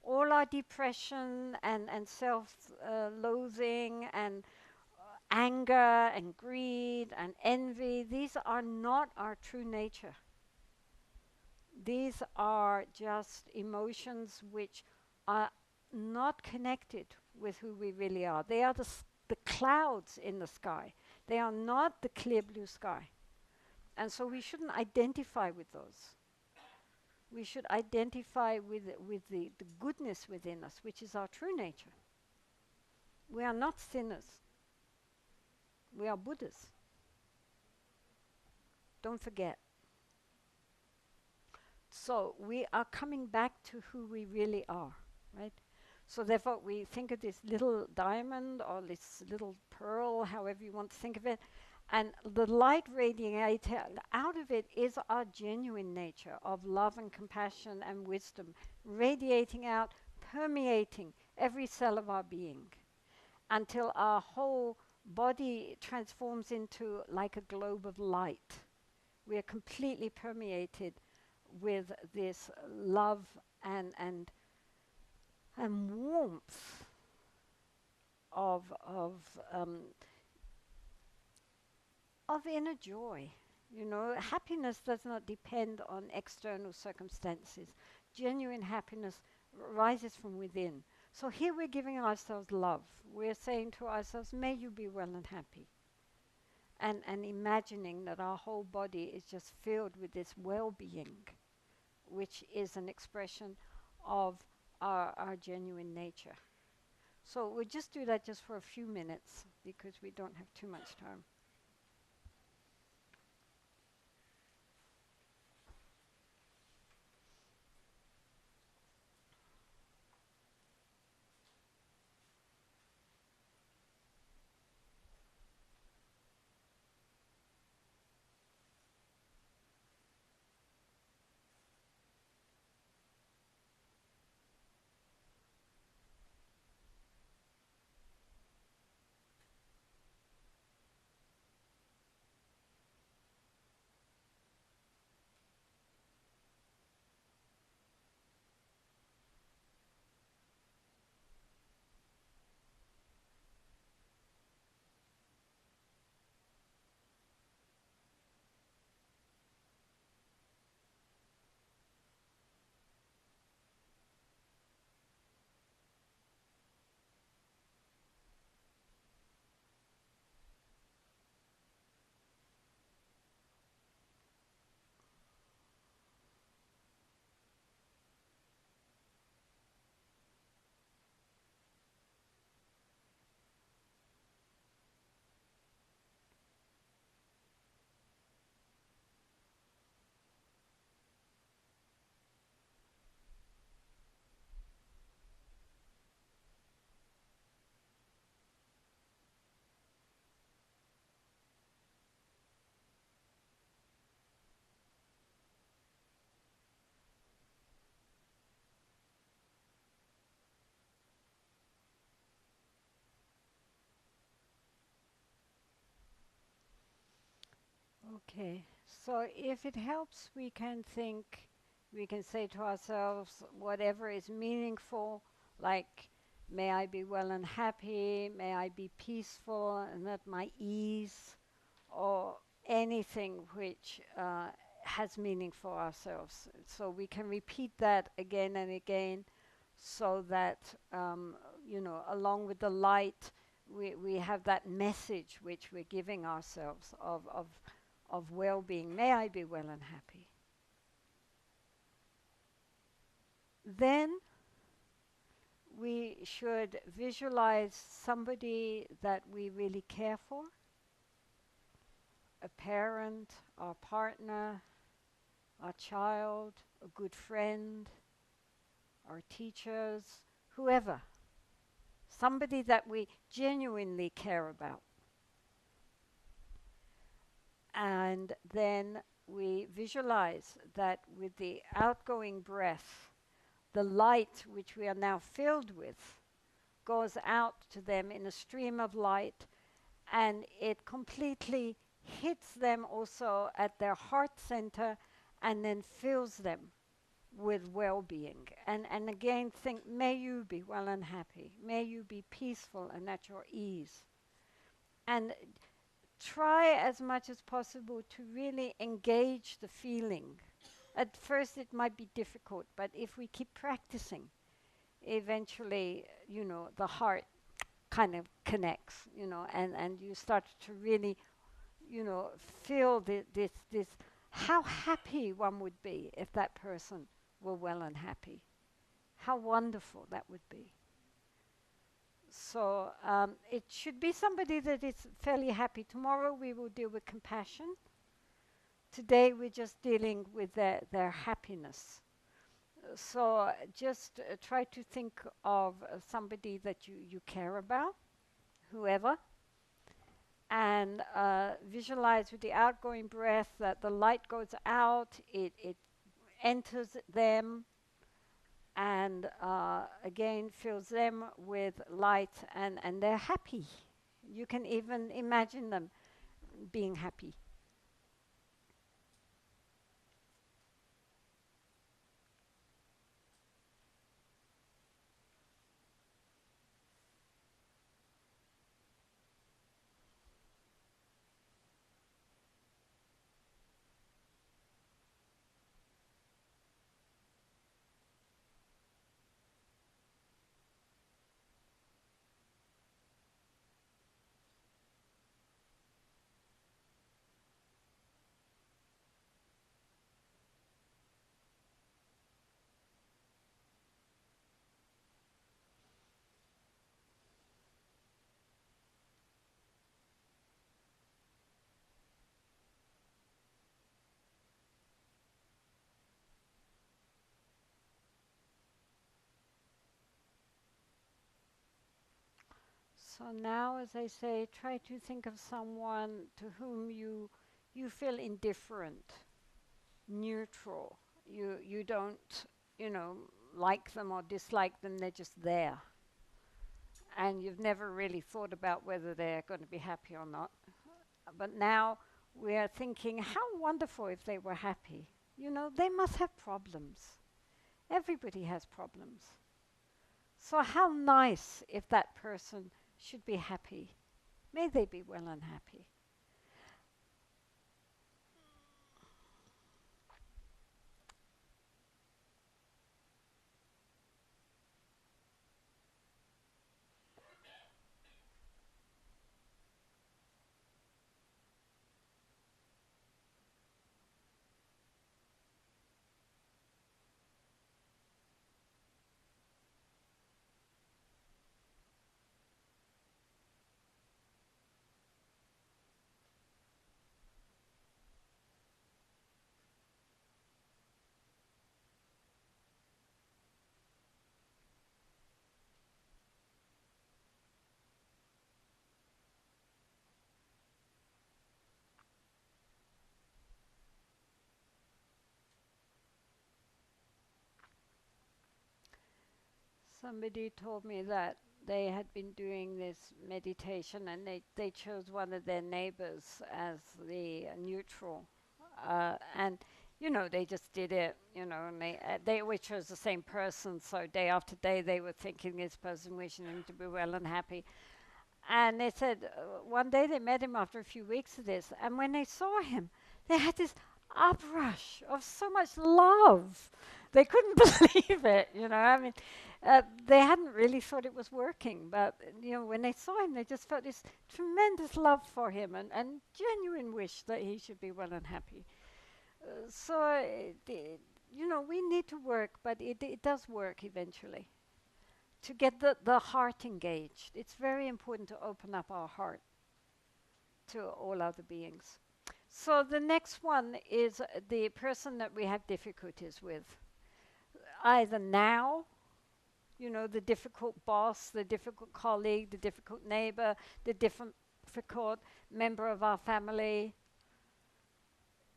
All our depression and self-loathing and anger and greed and envy, these are not our true nature. These are just emotions which are not connected with who we really are. They are the clouds in the sky. They are not the clear blue sky. And so we shouldn't identify with those. We should identify with the goodness within us, which is our true nature. We are not sinners. We are Buddhists. Don't forget. So we are coming back to who we really are, right? So therefore we think of this little diamond or this little pearl, however you want to think of it, and the light radiating out of it is our genuine nature of love and compassion and wisdom, radiating out, permeating every cell of our being until our whole body transforms into like a globe of light. We are completely permeated with this love and warmth of inner joy. You know, happiness does not depend on external circumstances. Genuine happiness rises from within. So here we're giving ourselves love. We're saying to ourselves, may you be well and happy. And imagining that our whole body is just filled with this well-being, which is an expression of our genuine nature. So we'll just do that just for a few minutes because we don't have too much time. Okay, so if it helps, we can say to ourselves, whatever is meaningful, like, may I be well and happy, may I be peaceful and at my ease, or anything which has meaning for ourselves. So we can repeat that again and again, so that, along with the light, we have that message which we're giving ourselves of well-being. May I be well and happy. Then we should visualize somebody that we really care for, a parent, our partner, our child, a good friend, our teachers, whoever. Somebody that we genuinely care about. And then we visualize that with the outgoing breath, the light which we are now filled with goes out to them in a stream of light, and it completely hits them also at their heart center and then fills them with well-being. And again, think, may you be well and happy. May you be peaceful and at your ease. And try as much as possible to really engage the feeling. At first it might be difficult, but if we keep practicing, eventually, the heart kind of connects, and you start to really, feel this, how happy one would be if that person were well and happy. How wonderful that would be. So it should be somebody that is fairly happy. Tomorrow we will deal with compassion. Today we're just dealing with their happiness. So just try to think of somebody that you care about, whoever, and visualize with the outgoing breath that the light goes out, it enters them, and again fills them with light, and they're happy. You can even imagine them being happy. So now, as I say, try to think of someone to whom you feel indifferent, neutral. You don't, like them or dislike them, they're just there. And you've never really thought about whether they're going to be happy or not. But now we are thinking, how wonderful if they were happy. They must have problems. Everybody has problems. So how nice if that person should be happy. May they be well and happy. Somebody told me that they had been doing this meditation, and they chose one of their neighbors as the neutral. And, they just did it, and they always chose the same person. So day after day, they were thinking this person, wishing him to be well and happy. And they said one day they met him after a few weeks of this, and when they saw him, they had this uprush of so much love. They couldn't believe it, you know. I mean, they hadn't really thought it was working, but you know, when they saw him, they just felt this tremendous love for him and genuine wish that he should be well and happy. You know, we need to work, but it does work eventually to get the heart engaged. It's very important to open up our heart to all other beings. So the next one is the person that we have difficulties with, either now, you know, the difficult boss, the difficult colleague, the difficult neighbor, the difficult member of our family,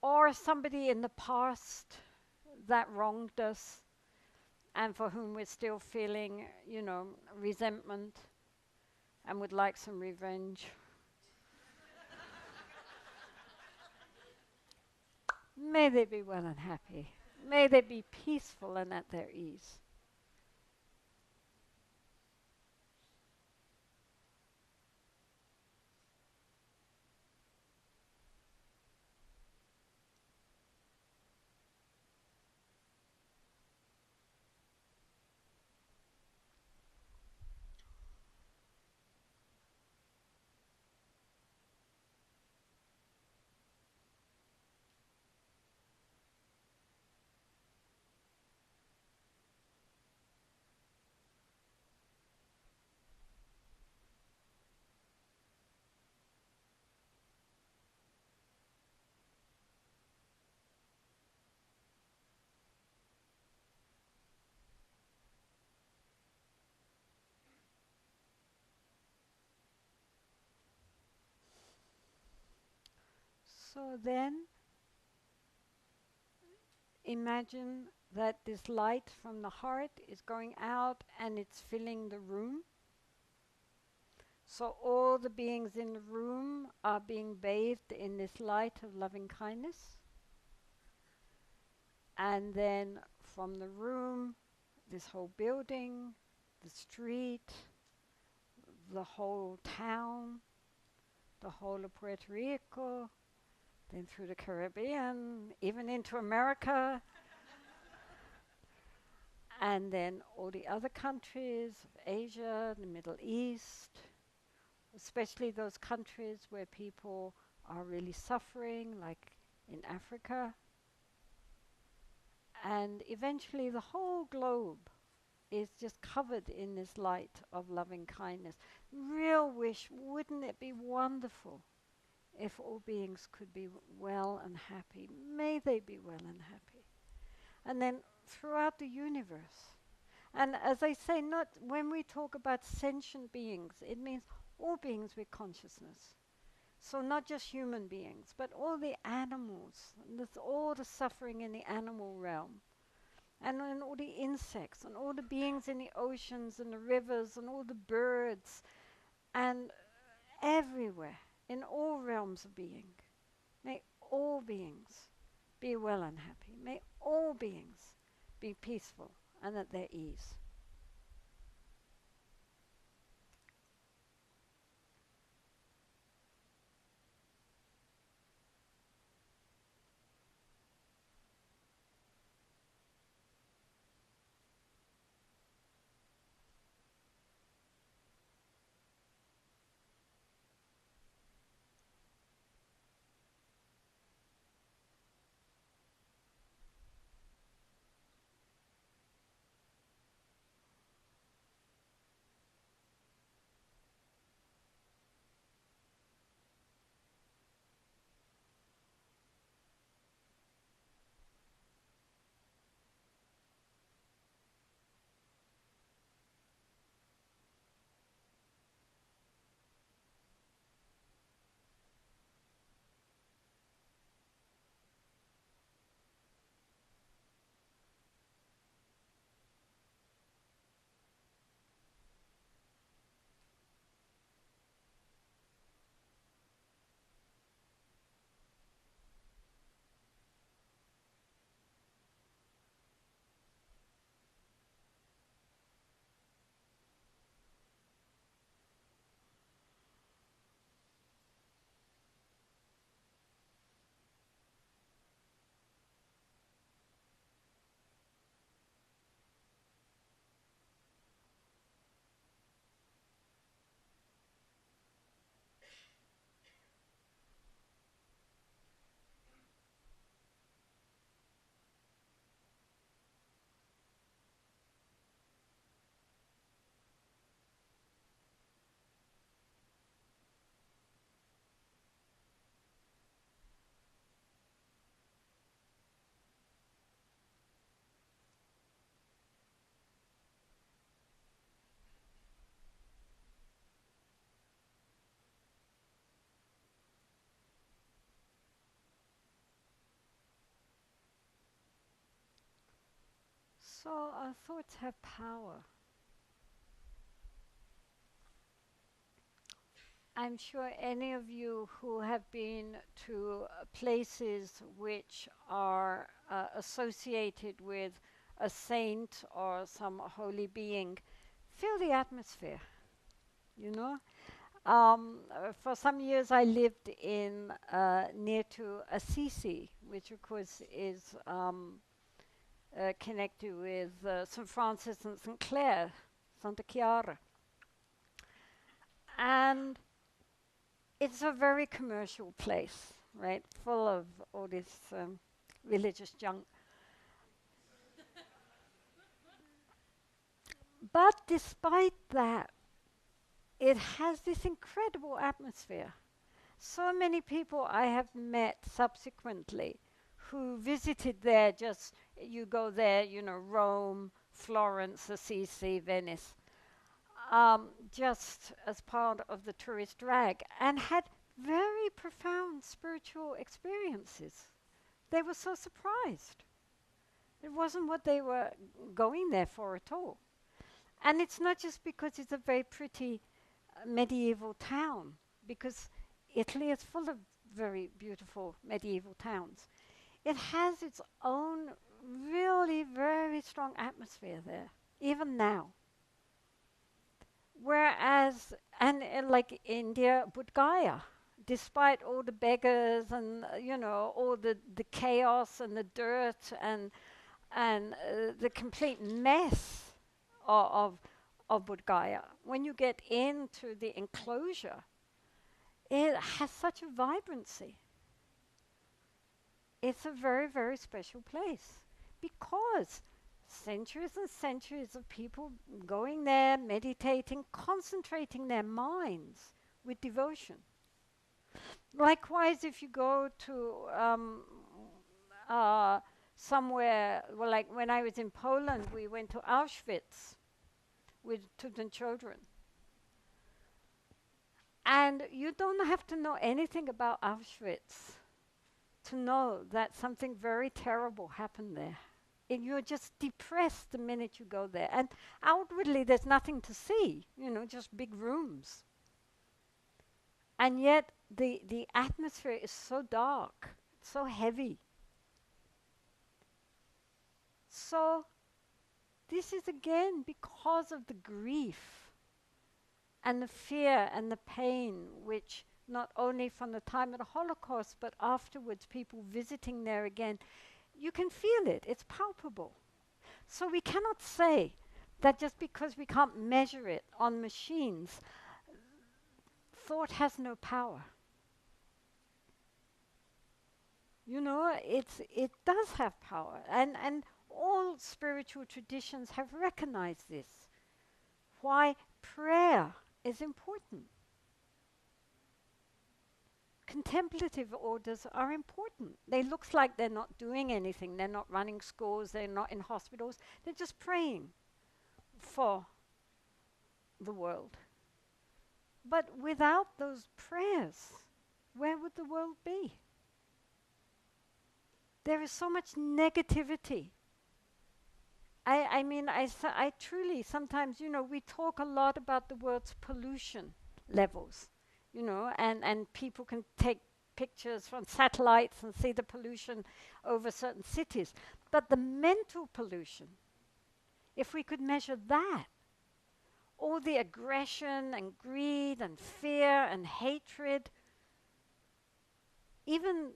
or somebody in the past that wronged us and for whom we're still feeling, you know, resentment and would like some revenge. May they be well and happy. May they be peaceful and at their ease. So then, imagine that this light from the heart is going out and it's filling the room. So all the beings in the room are being bathed in this light of loving kindness. And then from the room, this whole building, the street, the whole town, the whole of Puerto Rico, then through the Caribbean, even into America, and then all the other countries of Asia, the Middle East, especially those countries where people are really suffering, like in Africa. And eventually the whole globe is just covered in this light of loving kindness. Real wish, wouldn't it be wonderful if all beings could be well and happy? May they be well and happy. And then throughout the universe. And as I say, not when we talk about sentient beings, it means all beings with consciousness. So not just human beings, but all the animals, all the suffering in the animal realm, and all the insects, and all the beings in the oceans and the rivers, and all the birds, and everywhere, in all realms of being. May all beings be well and happy. May all beings be peaceful and at their ease. So our thoughts have power. I'm sure any of you who have been to places which are associated with a saint or some holy being feel the atmosphere, you know? For some years I lived in near to Assisi, which of course is connected with St. Francis and St. Clare, Santa Chiara. And it's a very commercial place, right? Full of all this religious junk. But despite that, it has this incredible atmosphere. So many people I have met subsequently who visited there, just you go there, you know, Rome, Florence, Assisi, Venice, just as part of the tourist drag, and had very profound spiritual experiences. They were so surprised. It wasn't what they were going there for at all. And it's not just because it's a very pretty medieval town, because Italy is full of very beautiful medieval towns. It has its own really very strong atmosphere there, even now. Whereas, and like India, Bodh Gaya, despite all the beggars and you know all the chaos and the dirt and the complete mess of Bodh Gaya, when you get into the enclosure, it has such a vibrancy. It's a very, very special place because centuries and centuries of people going there, meditating, concentrating their minds with devotion. Likewise, if you go to somewhere, well, like when I was in Poland, we went to Auschwitz with Tibetan children. And you don't have to know anything about Auschwitz to know that something very terrible happened there. And you're just depressed the minute you go there. And outwardly, there's nothing to see, you know, just big rooms. And yet, the atmosphere is so dark, so heavy. So, this is again because of the grief and the fear and the pain, which not only from the time of the Holocaust, but afterwards, people visiting there again, you can feel it, it's palpable. So we cannot say that just because we can't measure it on machines, thought has no power. You know, it does have power, and all spiritual traditions have recognized this. Why prayer is important. Contemplative orders are important. They look like they're not doing anything. They're not running schools. They're not in hospitals. They're just praying for the world. But without those prayers, where would the world be? There is so much negativity. I mean, I truly sometimes, you know, we talk a lot about the world's pollution levels, you know, and people can take pictures from satellites and see the pollution over certain cities. But the mental pollution, if we could measure that, all the aggression and greed and fear and hatred, even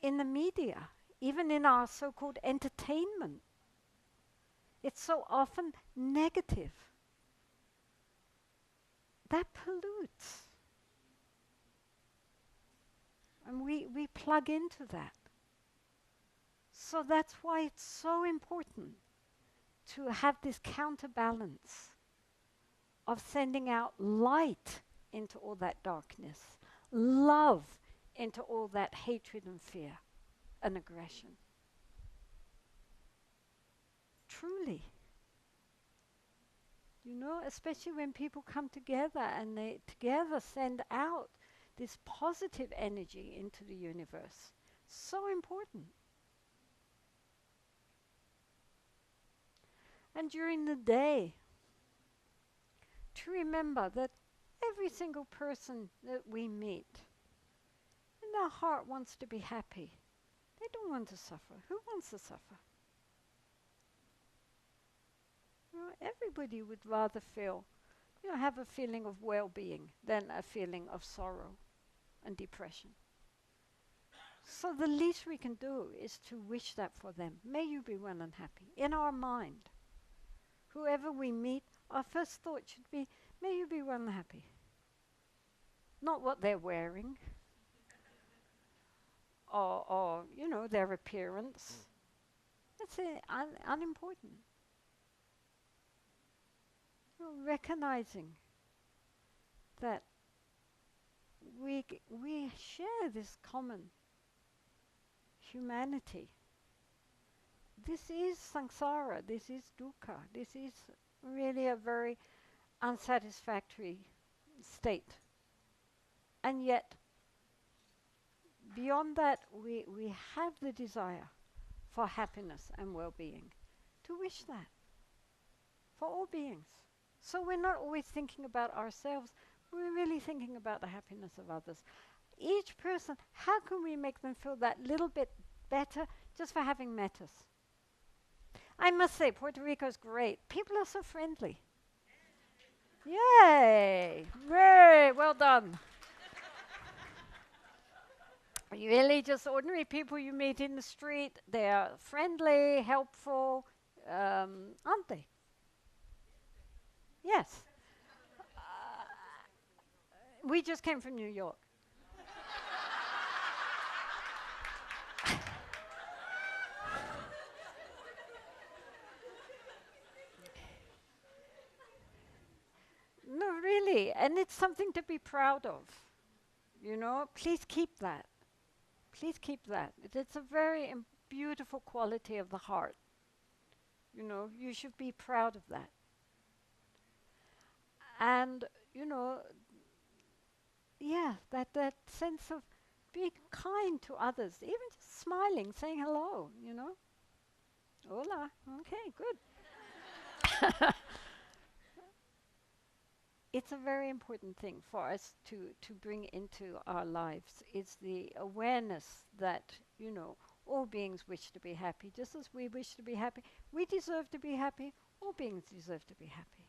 in the media, even in our so-called entertainment, it's so often negative. That pollutes. And we plug into that. So that's why it's so important to have this counterbalance of sending out light into all that darkness, love into all that hatred and fear and aggression. Truly. You know, especially when people come together and they together send out this positive energy into the universe. So important. And during the day, to remember that every single person that we meet, in their heart wants to be happy. They don't want to suffer. Who wants to suffer? Everybody would rather feel, have a feeling of well-being than a feeling of sorrow and depression. So the least we can do is to wish that for them. May you be well and happy. In our mind, whoever we meet, our first thought should be, may you be well and happy. Not what they're wearing, or their appearance. That's unimportant. Recognizing that we share this common humanity. This is samsara, this is dukkha, this is really a very unsatisfactory state. And yet, beyond that, we have the desire for happiness and well-being, to wish that for all beings. So we're not always thinking about ourselves, we're really thinking about the happiness of others. Each person, how can we make them feel that little bit better just for having met us? I must say, Puerto Rico is great. People are so friendly. Yay! Very well done. Really just ordinary people you meet in the street. They are friendly, helpful, aren't they? Yes. We just came from New York. No, really, and it's something to be proud of. Please keep that. Please keep that. It's a very beautiful quality of the heart. You should be proud of that. And, that sense of being kind to others, even just smiling, saying hello, Hola, okay, good. It's a very important thing for us to bring into our lives. It's the awareness that, all beings wish to be happy. Just as we wish to be happy, we deserve to be happy, all beings deserve to be happy.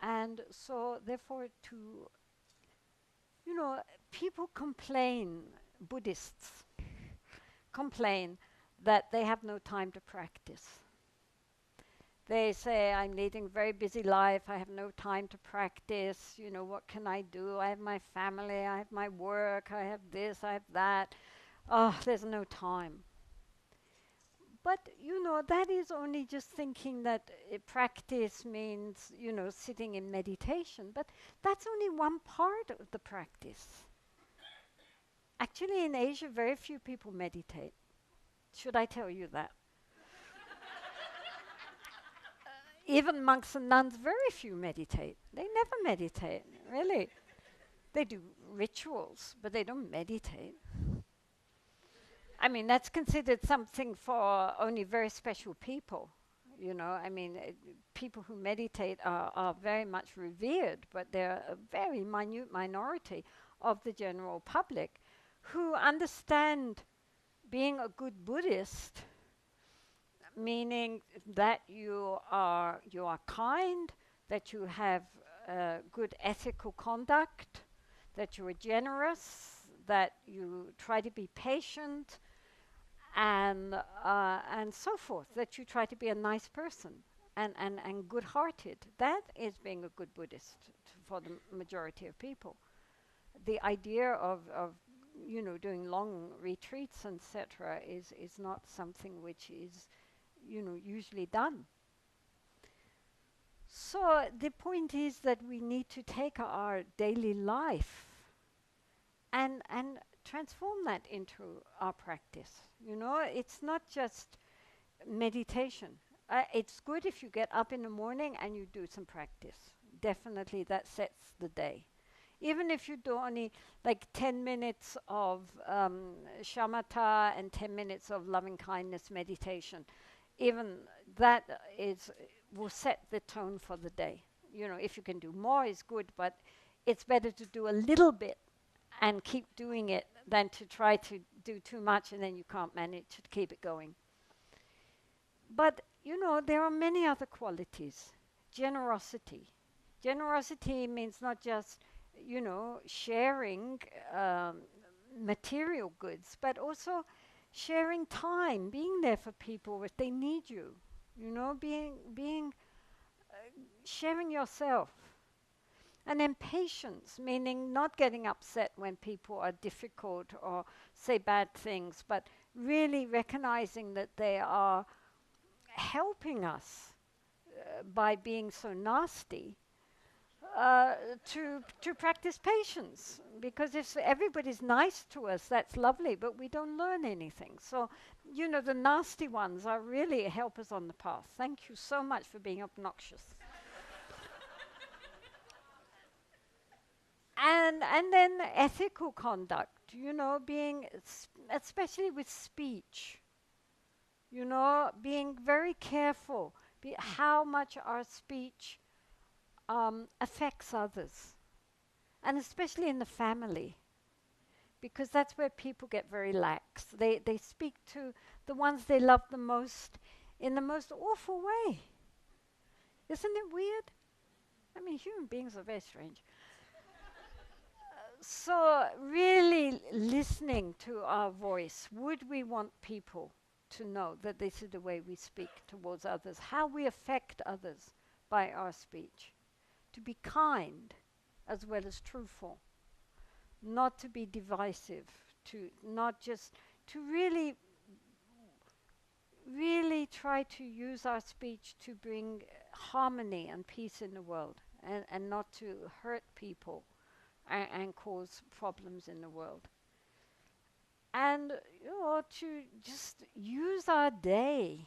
And so, therefore, people complain, Buddhists complain that they have no time to practice. They say, I'm leading a very busy life, I have no time to practice, what can I do? I have my family, I have my work, I have this, I have that. Oh, there's no time. But, that is only just thinking that practice means, sitting in meditation. But that's only one part of the practice. Actually, in Asia, very few people meditate. Should I tell you that? Even monks and nuns, very few meditate. They never meditate, really. They do rituals, but they don't meditate. I mean, that's considered something for only very special people, people who meditate are very much revered, but they're a very minute minority of the general public who understand being a good Buddhist, meaning that you are kind, that you have good ethical conduct, that you are generous, that you try to be patient, and so forth, that you try to be a nice person and good-hearted. That is being a good Buddhist for the majority of people. The idea of doing long retreats, etc., is not something which is usually done. So the point is that we need to take our daily life and transform that into our practice. It's not just meditation. It's good if you get up in the morning and you do some practice. Definitely that sets the day. Even if you do only like 10 minutes of shamatha and 10 minutes of loving kindness meditation, even that will set the tone for the day. You know, if you can do more, is good, but it's better to do a little bit and keep doing it than to try to do too much and then you can't manage to keep it going. But, you know, there are many other qualities. Generosity. Generosity means not just, you know, sharing material goods, but also sharing time, being there for people if they need you. You know, sharing yourself. And then patience, meaning not getting upset when people are difficult or say bad things, but really recognizing that they are helping us by being so nasty to practice patience. Because if everybody's nice to us, that's lovely, but we don't learn anything. So, you know, the nasty ones are really help us on the path. Thank you so much for being obnoxious. And then ethical conduct, you know, being, especially with speech, you know, being very careful how much our speech affects others, and especially in the family, because that's where people get very lax. They speak to the ones they love the most in the most awful way. Isn't it weird? I mean, human beings are very strange. So really listening to our voice, would we want people to know that this is the way we speak towards others, how we affect others by our speech? To be kind as well as truthful, not to be divisive, to not just, to really try to use our speech to bring harmony and peace in the world, and not to hurt people and cause problems in the world. And, you know, to just use our day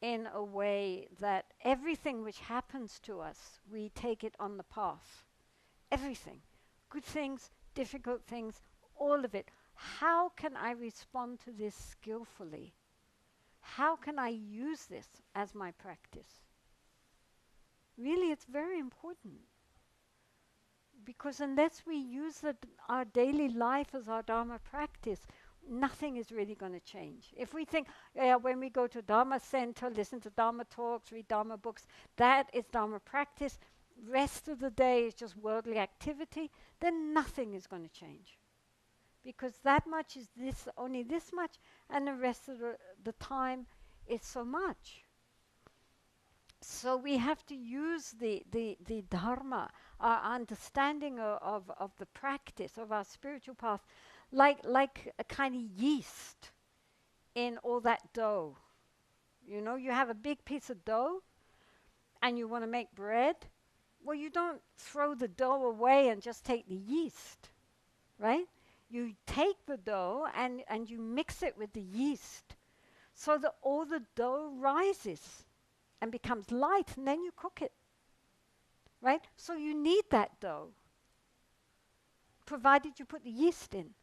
in a way that everything which happens to us, we take it on the path. Everything. Good things, difficult things, all of it. How can I respond to this skillfully? How can I use this as my practice? Really, it's very important. Because unless we use our daily life as our Dharma practice, nothing is really going to change. If we think, when we go to Dharma center, listen to Dharma talks, read Dharma books, that is Dharma practice, rest of the day is just worldly activity, then nothing is going to change. Because that much is this, only this much, and the rest of the time is so much. So we have to use the Dharma, our understanding of the practice of our spiritual path, like a kind of yeast in all that dough. You know, you have a big piece of dough and you want to make bread. Well, you don't throw the dough away and just take the yeast, right? You take the dough and you mix it with the yeast so that all the dough rises and becomes light, and then you cook it, right? So you need that dough, provided you put the yeast in.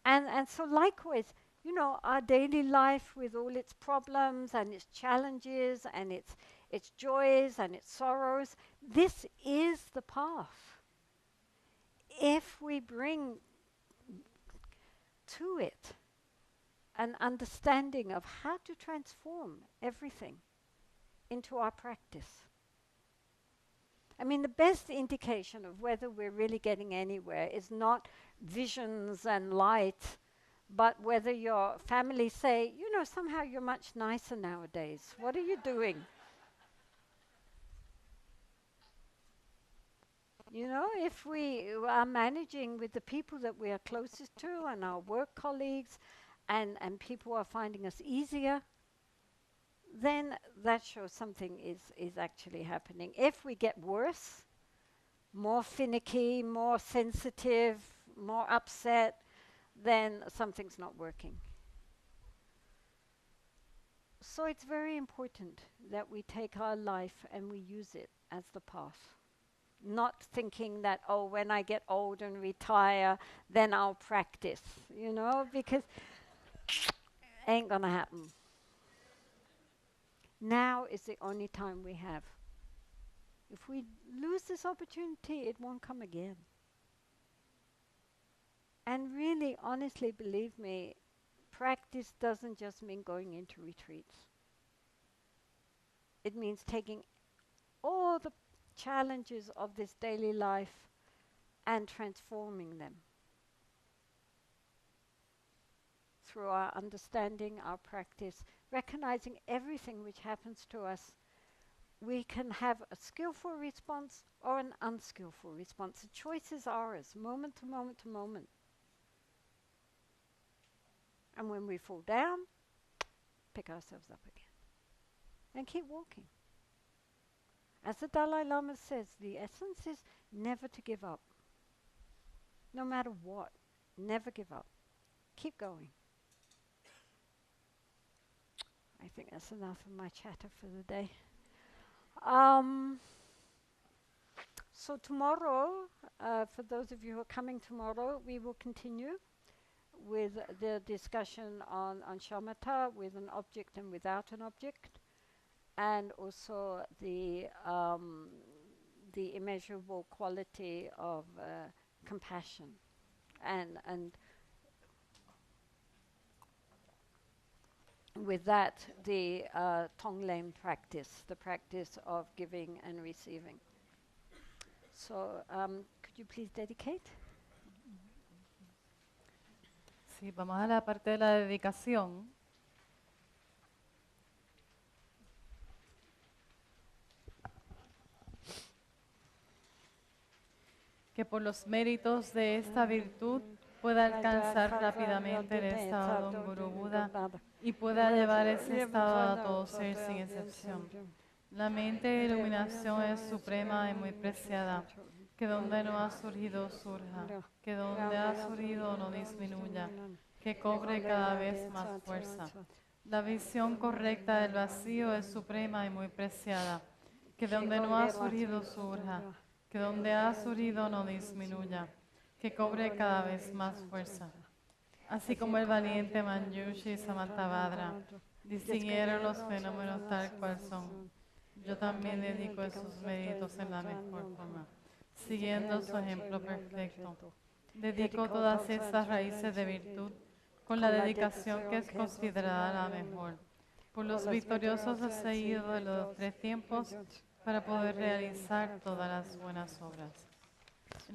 And so likewise, you know, our daily life with all its problems and its challenges and its joys and its sorrows, this is the path. If we bring to it an understanding of how to transform everything into our practice. I mean, the best indication of whether we're really getting anywhere is not visions and light, but whether your family say, you know, somehow you're much nicer nowadays. What are you doing? You know, if we are managing with the people that we are closest to and our work colleagues, and people are finding us easier, then that shows something is actually happening. If we get worse, more finicky, more sensitive, more upset, then something's not working. So it's very important that we take our life and we use it as the path. Not thinking that, oh, when I get old and retire, then I'll practice, you know, because ain't gonna happen. Now is the only time we have. If we lose this opportunity, it won't come again. And really, honestly, believe me, practice doesn't just mean going into retreats. It means taking all the challenges of this daily life and transforming them through our understanding, our practice, recognizing everything which happens to us. We can have a skillful response or an unskillful response. The choice is ours, moment to moment to moment. And when we fall down, pick ourselves up again and keep walking. As the Dalai Lama says, the essence is never to give up. No matter what, never give up. Keep going. I think that's enough of my chatter for the day. So tomorrow, for those of you who are coming tomorrow, we will continue with the discussion on SHAMATA, with an object and without an object, and also the immeasurable quality of compassion, and with that, the Tonglen practice, the practice of giving and receiving. So, could you please dedicate? Sí, vamos a la parte de la dedicación. Que por los méritos de esta virtud pueda alcanzar rápidamente el estado de un Guru Buda y pueda llevar ese estado a todo ser sin excepción. La mente de iluminación es suprema y muy preciada. Que donde no ha surgido surja, que donde ha surgido no disminuya, que cobre cada vez más fuerza. La visión correcta del vacío es suprema y muy preciada. Que donde no ha surgido surja, que donde ha surgido no disminuya, que cobre cada vez más fuerza. Así como el valiente Manjushri y Samantabhadra distinguieron los fenómenos tal cual son, yo también dedico esos méritos en la mejor forma, siguiendo su ejemplo perfecto. Dedico todas esas raíces de virtud con la dedicación que es considerada la mejor, por los victoriosos seguidos de los 3 tiempos, para poder realizar todas las buenas obras.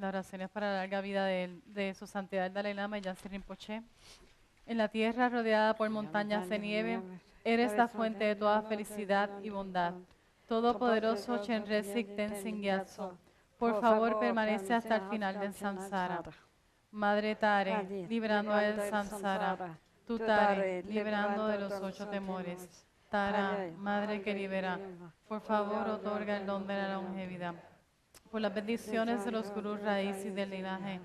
La oración es para la larga vida de su santidad el Dalai Lama y Yangtze Rinpoche. En la tierra rodeada por montañas de nieve, eres la fuente de toda felicidad y bondad. Todopoderoso Chenrezig Tenzin Gyatso, por favor permanece hasta el final del Samsara. Madre Tare, librando del Samsara. Tu Tare, librando de los 8 temores. Tara, Madre que libera, por favor otorga el don de la longevidad. Por las bendiciones de los gurús raíz y del linaje,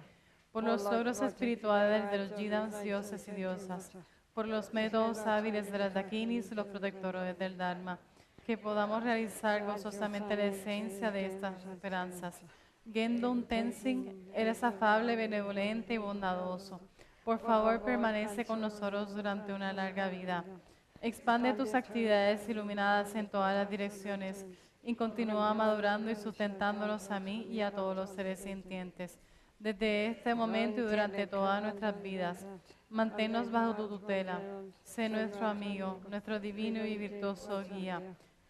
por los logros espirituales de los yidams, dioses y diosas, por los métodos hábiles de las dakinis y los protectores del Dharma, que podamos realizar gozosamente la esencia de estas esperanzas. Gendun Tenzin, eres afable, benevolente y bondadoso. Por favor, permanece con nosotros durante una larga vida. Expande tus actividades iluminadas en todas las direcciones y continúa madurando y sustentándonos a mí y a todos los seres sintientes. Desde este momento y durante todas nuestras vidas, manténnos bajo tu tutela. Sé nuestro amigo, nuestro divino y virtuoso guía.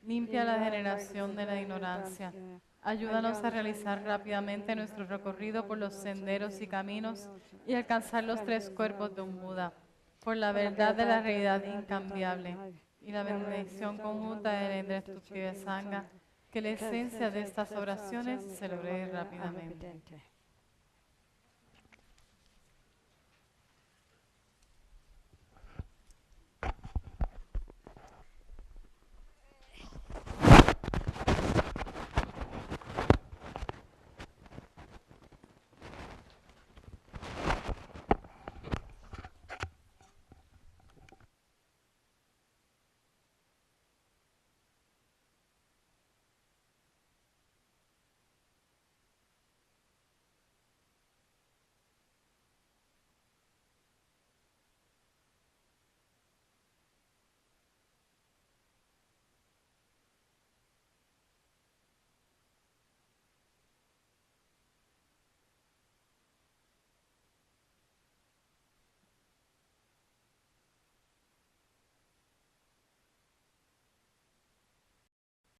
Limpia la generación de la ignorancia. Ayúdanos a realizar rápidamente nuestro recorrido por los senderos y caminos y alcanzar los 3 cuerpos de un Buda, por la verdad de la realidad incambiable y la bendición conjunta de la indestructible Sangha, que la esencia de estas oraciones se logre rápidamente.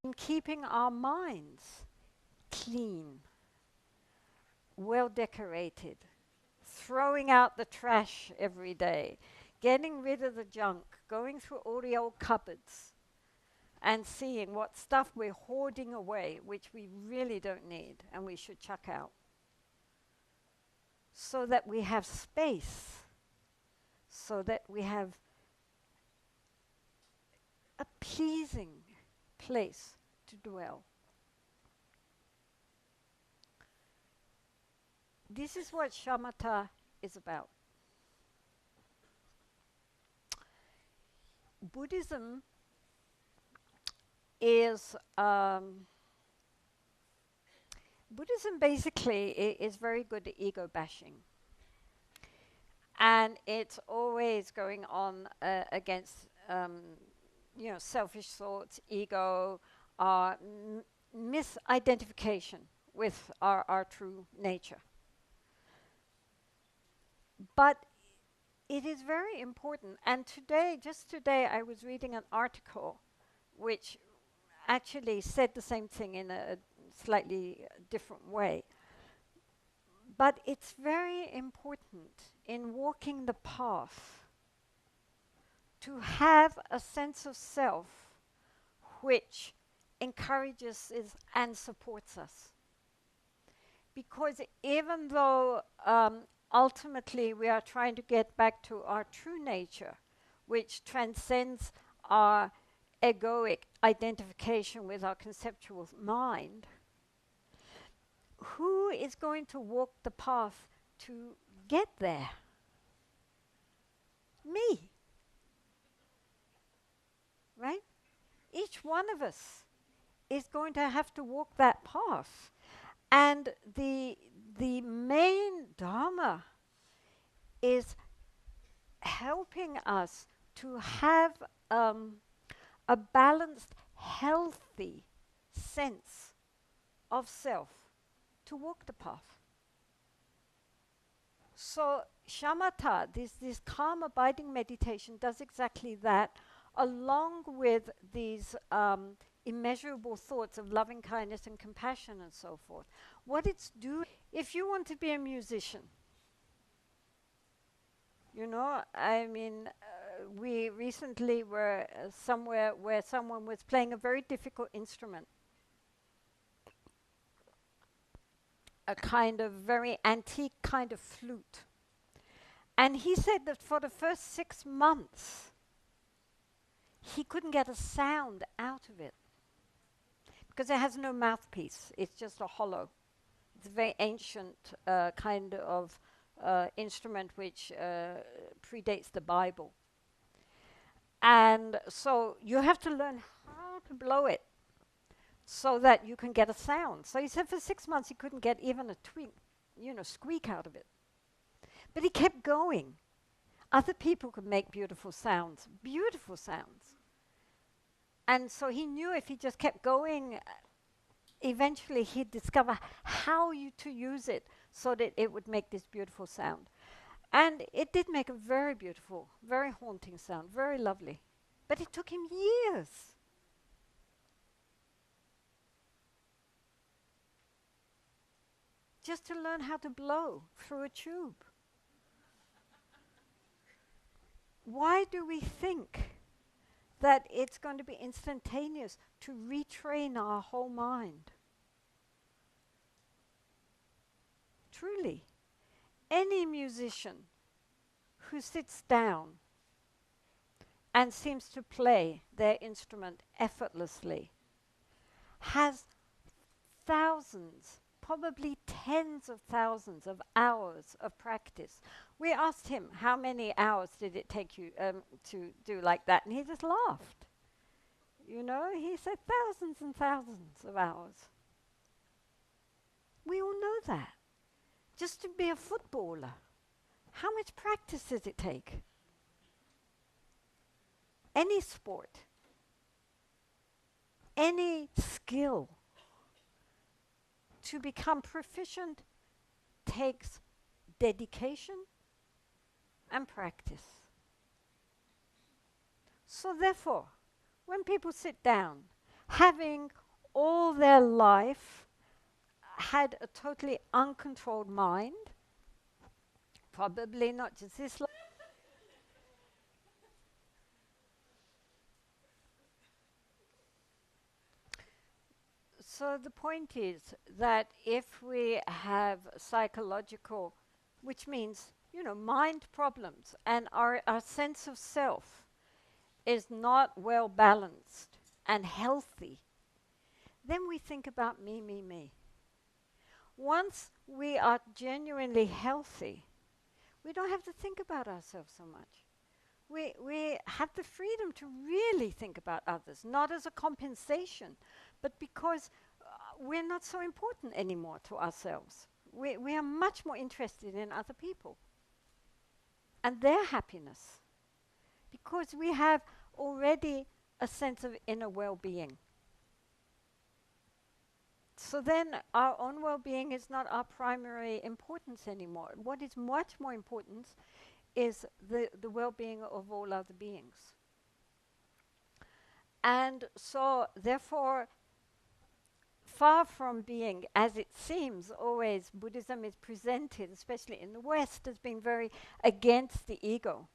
in keeping our minds clean, well decorated, throwing out the trash every day, getting rid of the junk, going through all the old cupboards and seeing what stuff we're hoarding away, which we really don't need and we should chuck out, so that we have space, so that we have a pleasing place to dwell. This is what shamatha is about. Buddhism is Buddhism basically is very good at ego bashing, and it's always going on against selfish thoughts, ego, misidentification with our true nature. But it is very important, and just today I was reading an article which actually said the same thing in a slightly different way. But it's very important in walking the path to have a sense of self which encourages us and supports us. Because even though ultimately we are trying to get back to our true nature, which transcends our egoic identification with our conceptual mind, who is going to walk the path to get there? Me. Right? Each one of us is going to have to walk that path. And the main Dharma is helping us to have a balanced, healthy sense of self to walk the path. So shamatha, this calm abiding meditation, does exactly that, along with these immeasurable thoughts of loving kindness and compassion and so forth. What it's doing, if you want to be a musician, we recently were somewhere where someone was playing a very difficult instrument, a kind of very antique kind of flute. And he said that for the first 6 months, he couldn't get a sound out of it because it has no mouthpiece. It's just a hollow. It's a very ancient kind of instrument which predates the Bible. And so you have to learn how to blow it so that you can get a sound. So he said for 6 months he couldn't get even a squeak out of it. But he kept going. Other people could make beautiful sounds. And so he knew if he just kept going, eventually he'd discover how to use it so that it would make this beautiful sound. And it did make a very beautiful, very haunting sound, very lovely. But it took him years. Just to learn how to blow through a tube. Why do we think that it's going to be instantaneous to retrain our whole mind? Truly, any musician who sits down and seems to play their instrument effortlessly has thousands, probably tens of thousands of hours of practice. We asked him, how many hours did it take you to do like that? And he just laughed. He said thousands and thousands of hours. We all know that. Just to be a footballer, how much practice does it take? Any sport, any skill, to become proficient takes dedication and practice. So therefore, when people sit down, having all their life had a totally uncontrolled mind, probably not just this life. So the point is that if we have psychological, which means, mind problems, and our sense of self is not well balanced and healthy, then we think about me, me, me. Once we are genuinely healthy, we don't have to think about ourselves so much. We have the freedom to really think about others, not as a compensation, but because we're not so important anymore to ourselves. We are much more interested in other people and their happiness, because we have already a sense of inner well-being. So then our own well-being is not our primary importance anymore. What is much more important is the well-being of all other beings. And so, therefore, far from being, as it seems, always Buddhism is presented, especially in the West, as being very against the ego.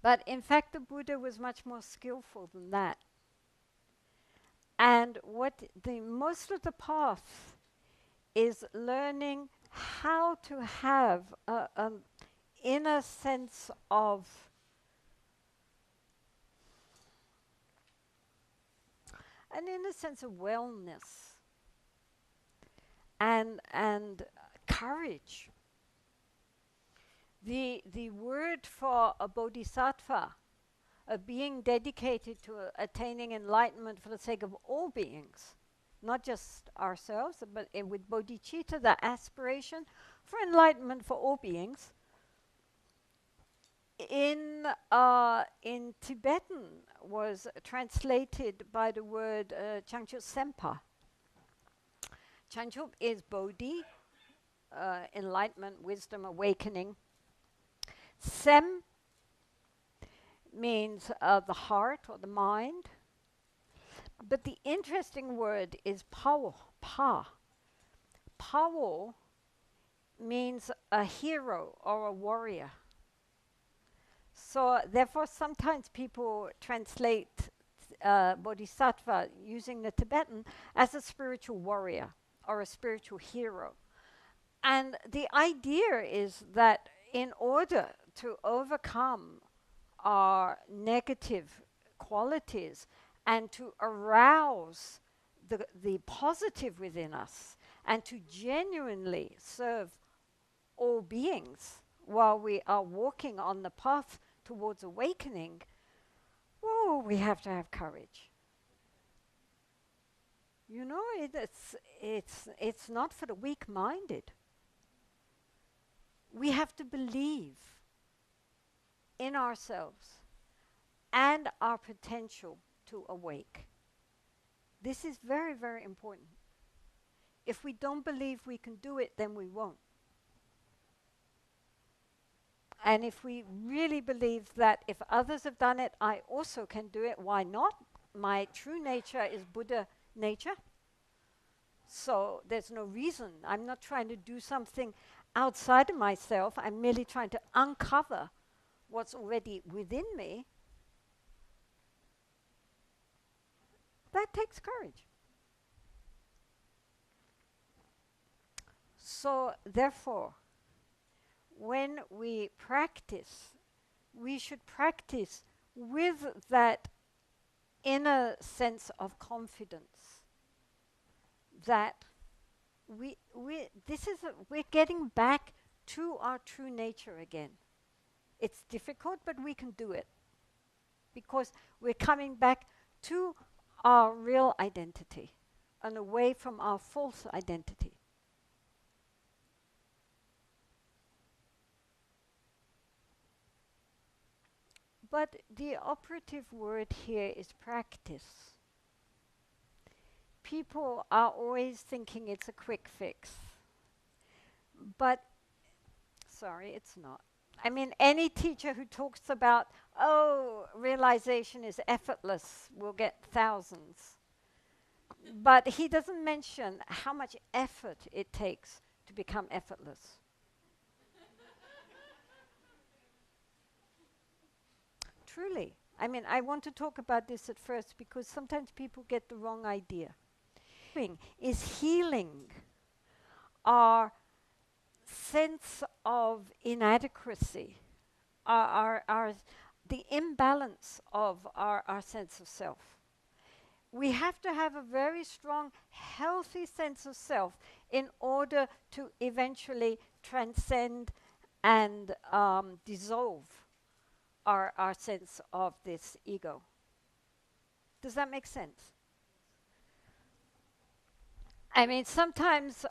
But in fact, the Buddha was much more skillful than that. And what the most of the path is learning how to have an inner sense of wellness and courage. The word for a bodhisattva, a being dedicated to attaining enlightenment for the sake of all beings, not just ourselves, but with bodhicitta, the aspiration for enlightenment for all beings. In Tibetan was translated by the word Changchuk Sempa. Changchuk is Bodhi, enlightenment, wisdom, awakening. Sem means the heart or the mind. But the interesting word is Pao, Pa. Pao means a hero or a warrior. So therefore sometimes people translate bodhisattva using the Tibetan as a spiritual warrior or a spiritual hero. And the idea is that in order to overcome our negative qualities and to arouse the positive within us and to genuinely serve all beings while we are walking on the path towards awakening, we have to have courage. It's not for the weak-minded. We have to believe in ourselves and our potential to awake. This is very, very important. If we don't believe we can do it, then we won't. And if we really believe that if others have done it, I also can do it, why not? My true nature is Buddha nature. So there's no reason. I'm not trying to do something outside of myself. I'm merely trying to uncover what's already within me. That takes courage. So therefore, when we practice, we should practice with that inner sense of confidence that we're getting back to our true nature again. It's difficult, but we can do it because we're coming back to our real identity and away from our false identity. But the operative word here is practice. People are always thinking it's a quick fix. But, sorry, it's not. I mean, any teacher who talks about, oh, realization is effortless will get thousands. But he doesn't mention how much effort it takes to become effortless. Truly. I mean, I want to talk about this at first because sometimes people get the wrong idea. Is healing our sense of inadequacy, the imbalance of our sense of self. We have to have a very strong, healthy sense of self in order to eventually transcend and dissolve our sense of this ego. Does that make sense? I mean, sometimes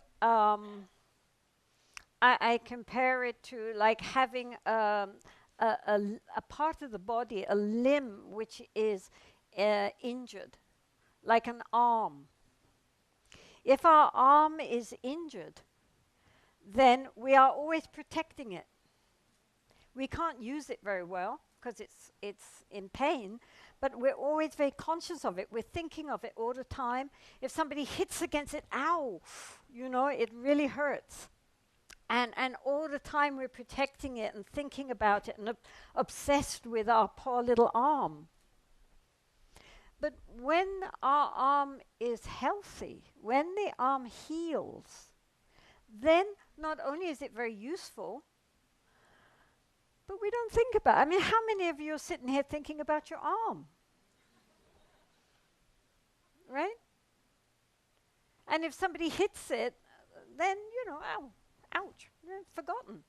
I compare it to like having a part of the body, a limb, which is injured, like an arm. If our arm is injured, then we are always protecting it. We can't use it very well because it's in pain, but we're always very conscious of it. We're thinking of it all the time. If somebody hits against it, ow, you know, it really hurts. And all the time we're protecting it and thinking about it and obsessed with our poor little arm. But when our arm is healthy, when the arm heals, then not only is it very useful, but we don't think about it. I mean, how many of you are sitting here thinking about your arm? Right? And if somebody hits it, then, you know, ow, ouch, forgotten.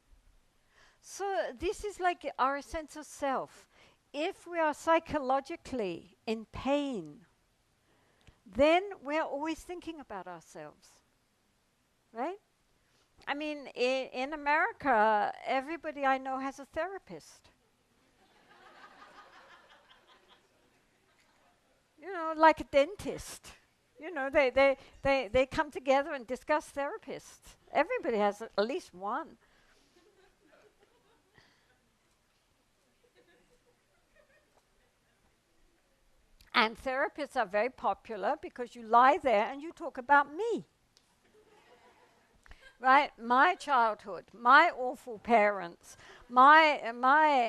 So this is like our sense of self. If we are psychologically in pain, then we're always thinking about ourselves, right? I mean, in America, everybody I know has a therapist. You know, like a dentist. You know, they come together and discuss therapists. Everybody has at least one. And therapists are very popular because you lie there and you talk about me. Right? My childhood, my awful parents, my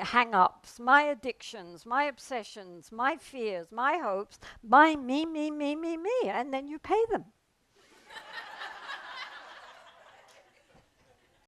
hang-ups, my addictions, my obsessions, my fears, my hopes, by me, and then you pay them.